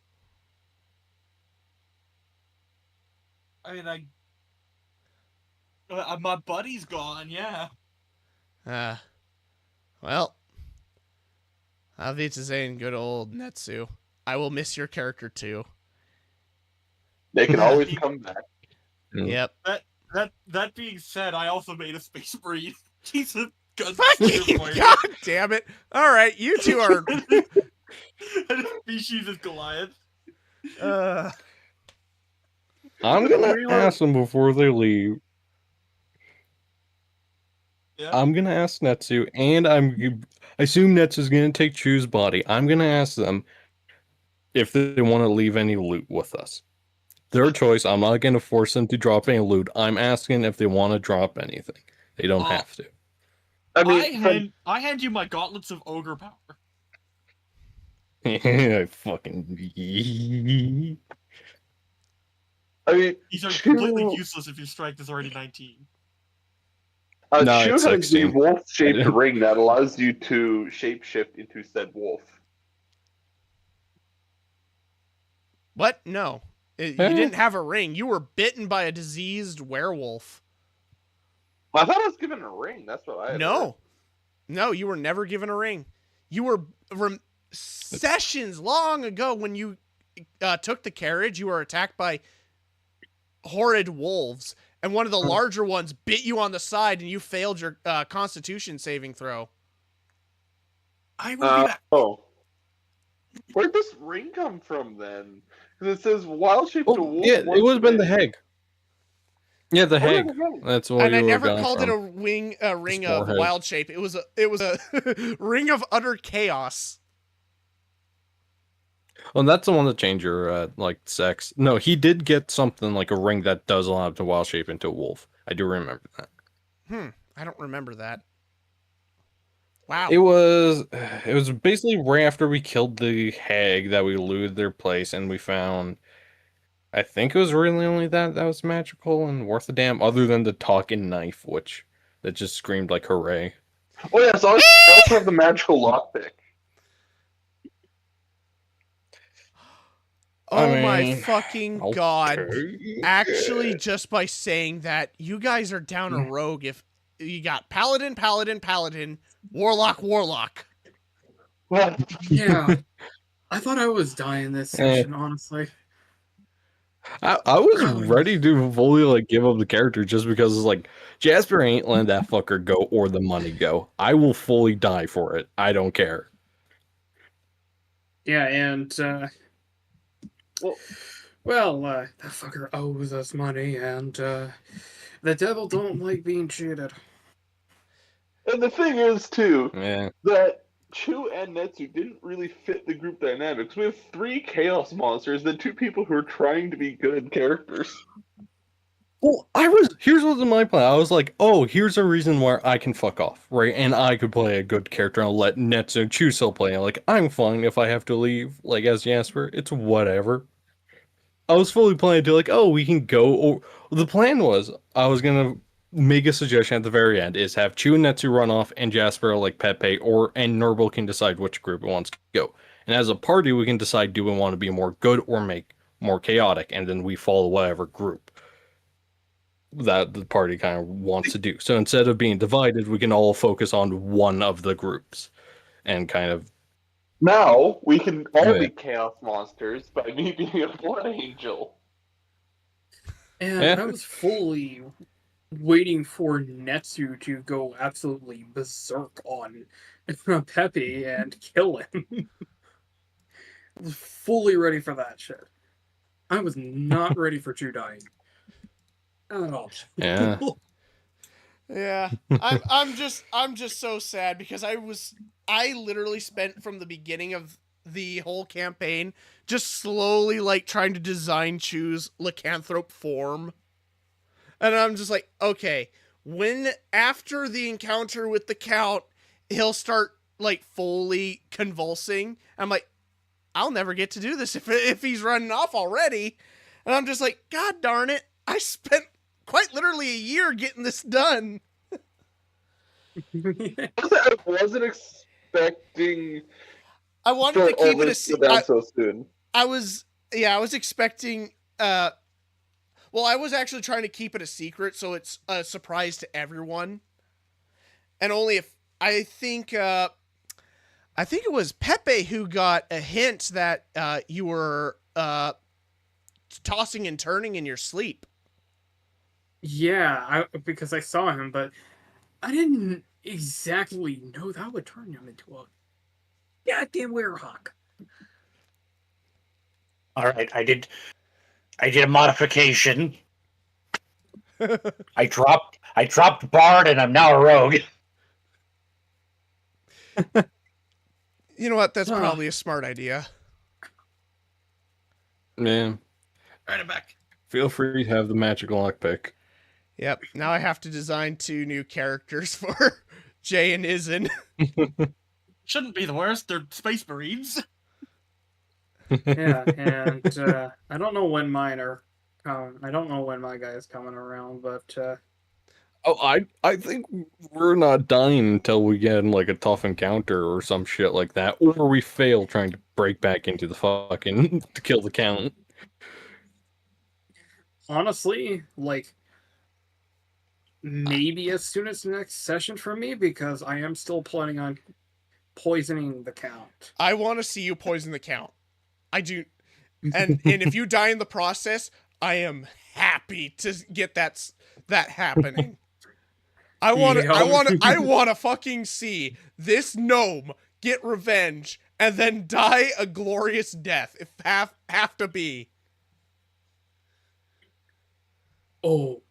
I mean, my buddy's gone, yeah. Well, Auf Wiedersehen, good old Netsu. I will miss your character too. They can always come back. Mm. Yep. That being said, I also made a Space Marine. He's a gun Fucking god damn it! All right, you two are. And his species is Goliath. I'm gonna ask them before they leave. Yeah. I'm gonna ask Netsu, and I assume Netsu's gonna take Chu's body. I'm gonna ask them if they want to leave any loot with us. Their choice. I'm not gonna force them to drop any loot. I'm asking if they want to drop anything. They don't have to. I mean, I hand you my gauntlets of ogre power. I fucking. I mean, These are completely useless if your strength is already 19. No, Shu it's has the 16. wolf-shaped ring that allows you to shapeshift into said wolf. What? No. You didn't have a ring. You were bitten by a diseased werewolf. I thought I was given a ring. That's what I had heard. No, you were never given a ring. You were sessions long ago when you took the carriage. You were attacked by horrid wolves, and one of the larger ones bit you on the side, and you failed your Constitution saving throw. I will be back. Oh. Where'd this ring come from then? Because it says wild shaped to wolf. Yeah, it would have been the hag. Yeah, the Where hag. did it go? That's what And you I were never going called it from. a ring Just more of heads. wild shape. It was a ring of utter chaos. Well, that's the one that changed your like sex. No, he did get something like a ring that does allow him to wild shape into a wolf. I do remember that. I don't remember that. Wow. It was basically right after we killed the hag that we looted their place, and we found. I think it was really only that was magical and worth a damn, other than the talking knife, which that just screamed like hooray. Oh yeah, so I also have the magical lockpick. Oh I my mean, fucking god. okay. Actually, just by saying that, you guys are down a rogue if you got Paladin, Warlock. Well, Yeah. I thought I was dying this session, honestly. I was Oh, ready to fully like give up the character just because it's like Jasper ain't letting that fucker go or the money go. I will fully die for it. I don't care. Yeah, and that fucker owes us money, and the devil don't like being cheated. and the thing is too Yeah. that Chu and Netsu didn't really fit the group dynamics. We have 3 chaos monsters and 2 people who are trying to be good characters. Well, here's what's in my plan. I was like, oh, here's a reason where I can fuck off, right? And I could play a good character and I'll let Netsu and Chuso play. Like, I'm fine if I have to leave, like, as Jasper. It's whatever. I was fully planning to, like, oh, we can go. Or the plan was, I was gonna make a suggestion at the very end, is have Chu and Netsu run off, and Jasper, like, Pepe, and Nurble can decide which group it wants to go. And as a party, we can decide, do we want to be more good or make more chaotic, and then we follow whatever group that the party kind of wants to do. So instead of being divided, we can all focus on one of the groups and kind of. Now we can all Yeah. be chaos monsters by me being a blood angel. And Yeah. I was fully waiting for Netsu to go absolutely berserk on Pepe and kill him. I was fully ready for that shit. I was not ready for Chu dying. Not at all. Yeah. Yeah. I'm just so sad because I literally spent from the beginning of the whole campaign just slowly like trying to design Chu's lycanthrope form. And I'm just like, okay, when after the encounter with the Count, he'll start like fully convulsing. I'm like, I'll never get to do this if he's running off already. And I'm just like, God darn it, I spent quite literally a year getting this done. I wasn't expecting I wanted for to all keep it this to go down so soon. I was expecting well, I was actually trying to keep it a secret so it's a surprise to everyone. And only if I think it was Pepe who got a hint that you were tossing and turning in your sleep. Yeah, because I saw him, but I didn't exactly know that would turn him into a goddamn werehawk. All right, I did a modification. I dropped Bard and I'm now a rogue. You know what? That's Huh. probably a smart idea. Yeah. Right it back. Feel free to have the magical lockpick. Yep. Now I have to design 2 new characters for Jay and Izen. Shouldn't be the worst. They're space marines. Yeah, and I don't know when mine are coming. I don't know when my guy is coming around, but Oh, I think we're not dying until we get in like a tough encounter or some shit like that, or we fail trying to break back into the fucking to kill the count. honestly, like maybe as soon as the next session for me, because I am still planning on poisoning the count. I want to see you poison the count. I do. And if you die in the process, I am happy to get that happening. I want to fucking see this gnome get revenge and then die a glorious death if have to be. Oh,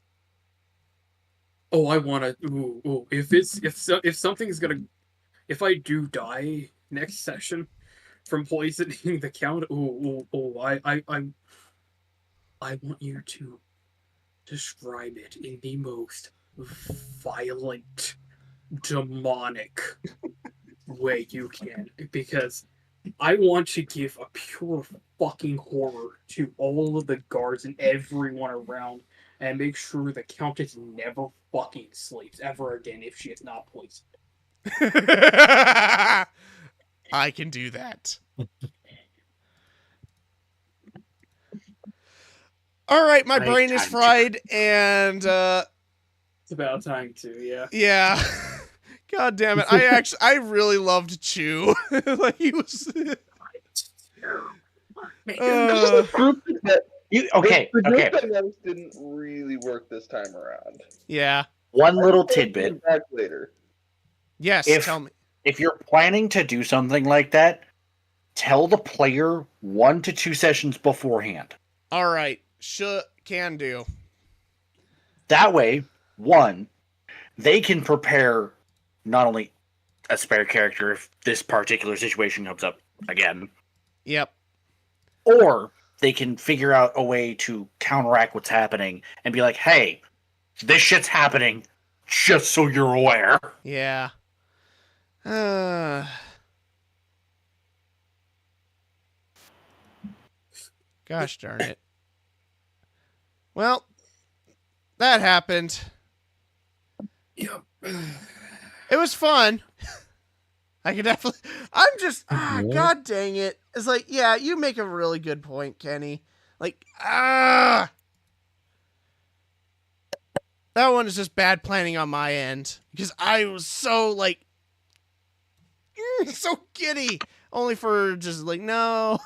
I want to. Ooh. If something's gonna, if I do die next session from poisoning the count, I want you to describe it in the most violent, demonic way you can, because I want to give a pure fucking horror to all of the guards and everyone around, and make sure the Countess never fucking sleeps ever again if she is not poisoned. I can do that. All right, my brain is fried, and It's about time to, yeah. yeah. God damn it! I really loved Chew. Like he was. Group that Okay. the group dynamics didn't really work this time around. Yeah. One little tidbit. Back later. Yes. If- Tell me. If you're planning to do something like that, tell the player 1 to 2 sessions beforehand. All right. Can do. That way, 1, they can prepare not only a spare character if this particular situation comes up again, Yep. or they can figure out a way to counteract what's happening and be like, hey, this shit's happening, just so you're aware. Yeah. Gosh darn it. Well, that happened. Yep. It was fun. I could definitely. I'm just. God dang it. It's like, yeah, you make a really good point, Kenny. Like, that one is just bad planning on my end because I was so like, so giddy, only for just like no.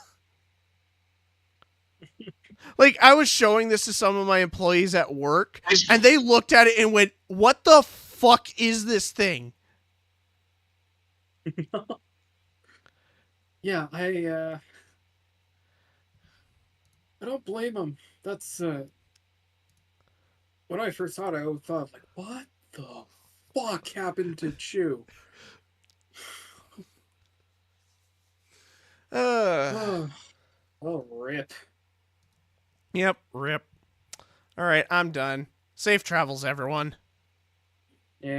Like I was showing this to some of my employees at work, and they looked at it and went, "What the fuck is this thing?" Yeah, I don't blame them. That's when I first saw it, I thought like, what the fuck happened to Chew? Oh, rip. Yep, rip. All right, I'm done. Safe travels, everyone. Yeah.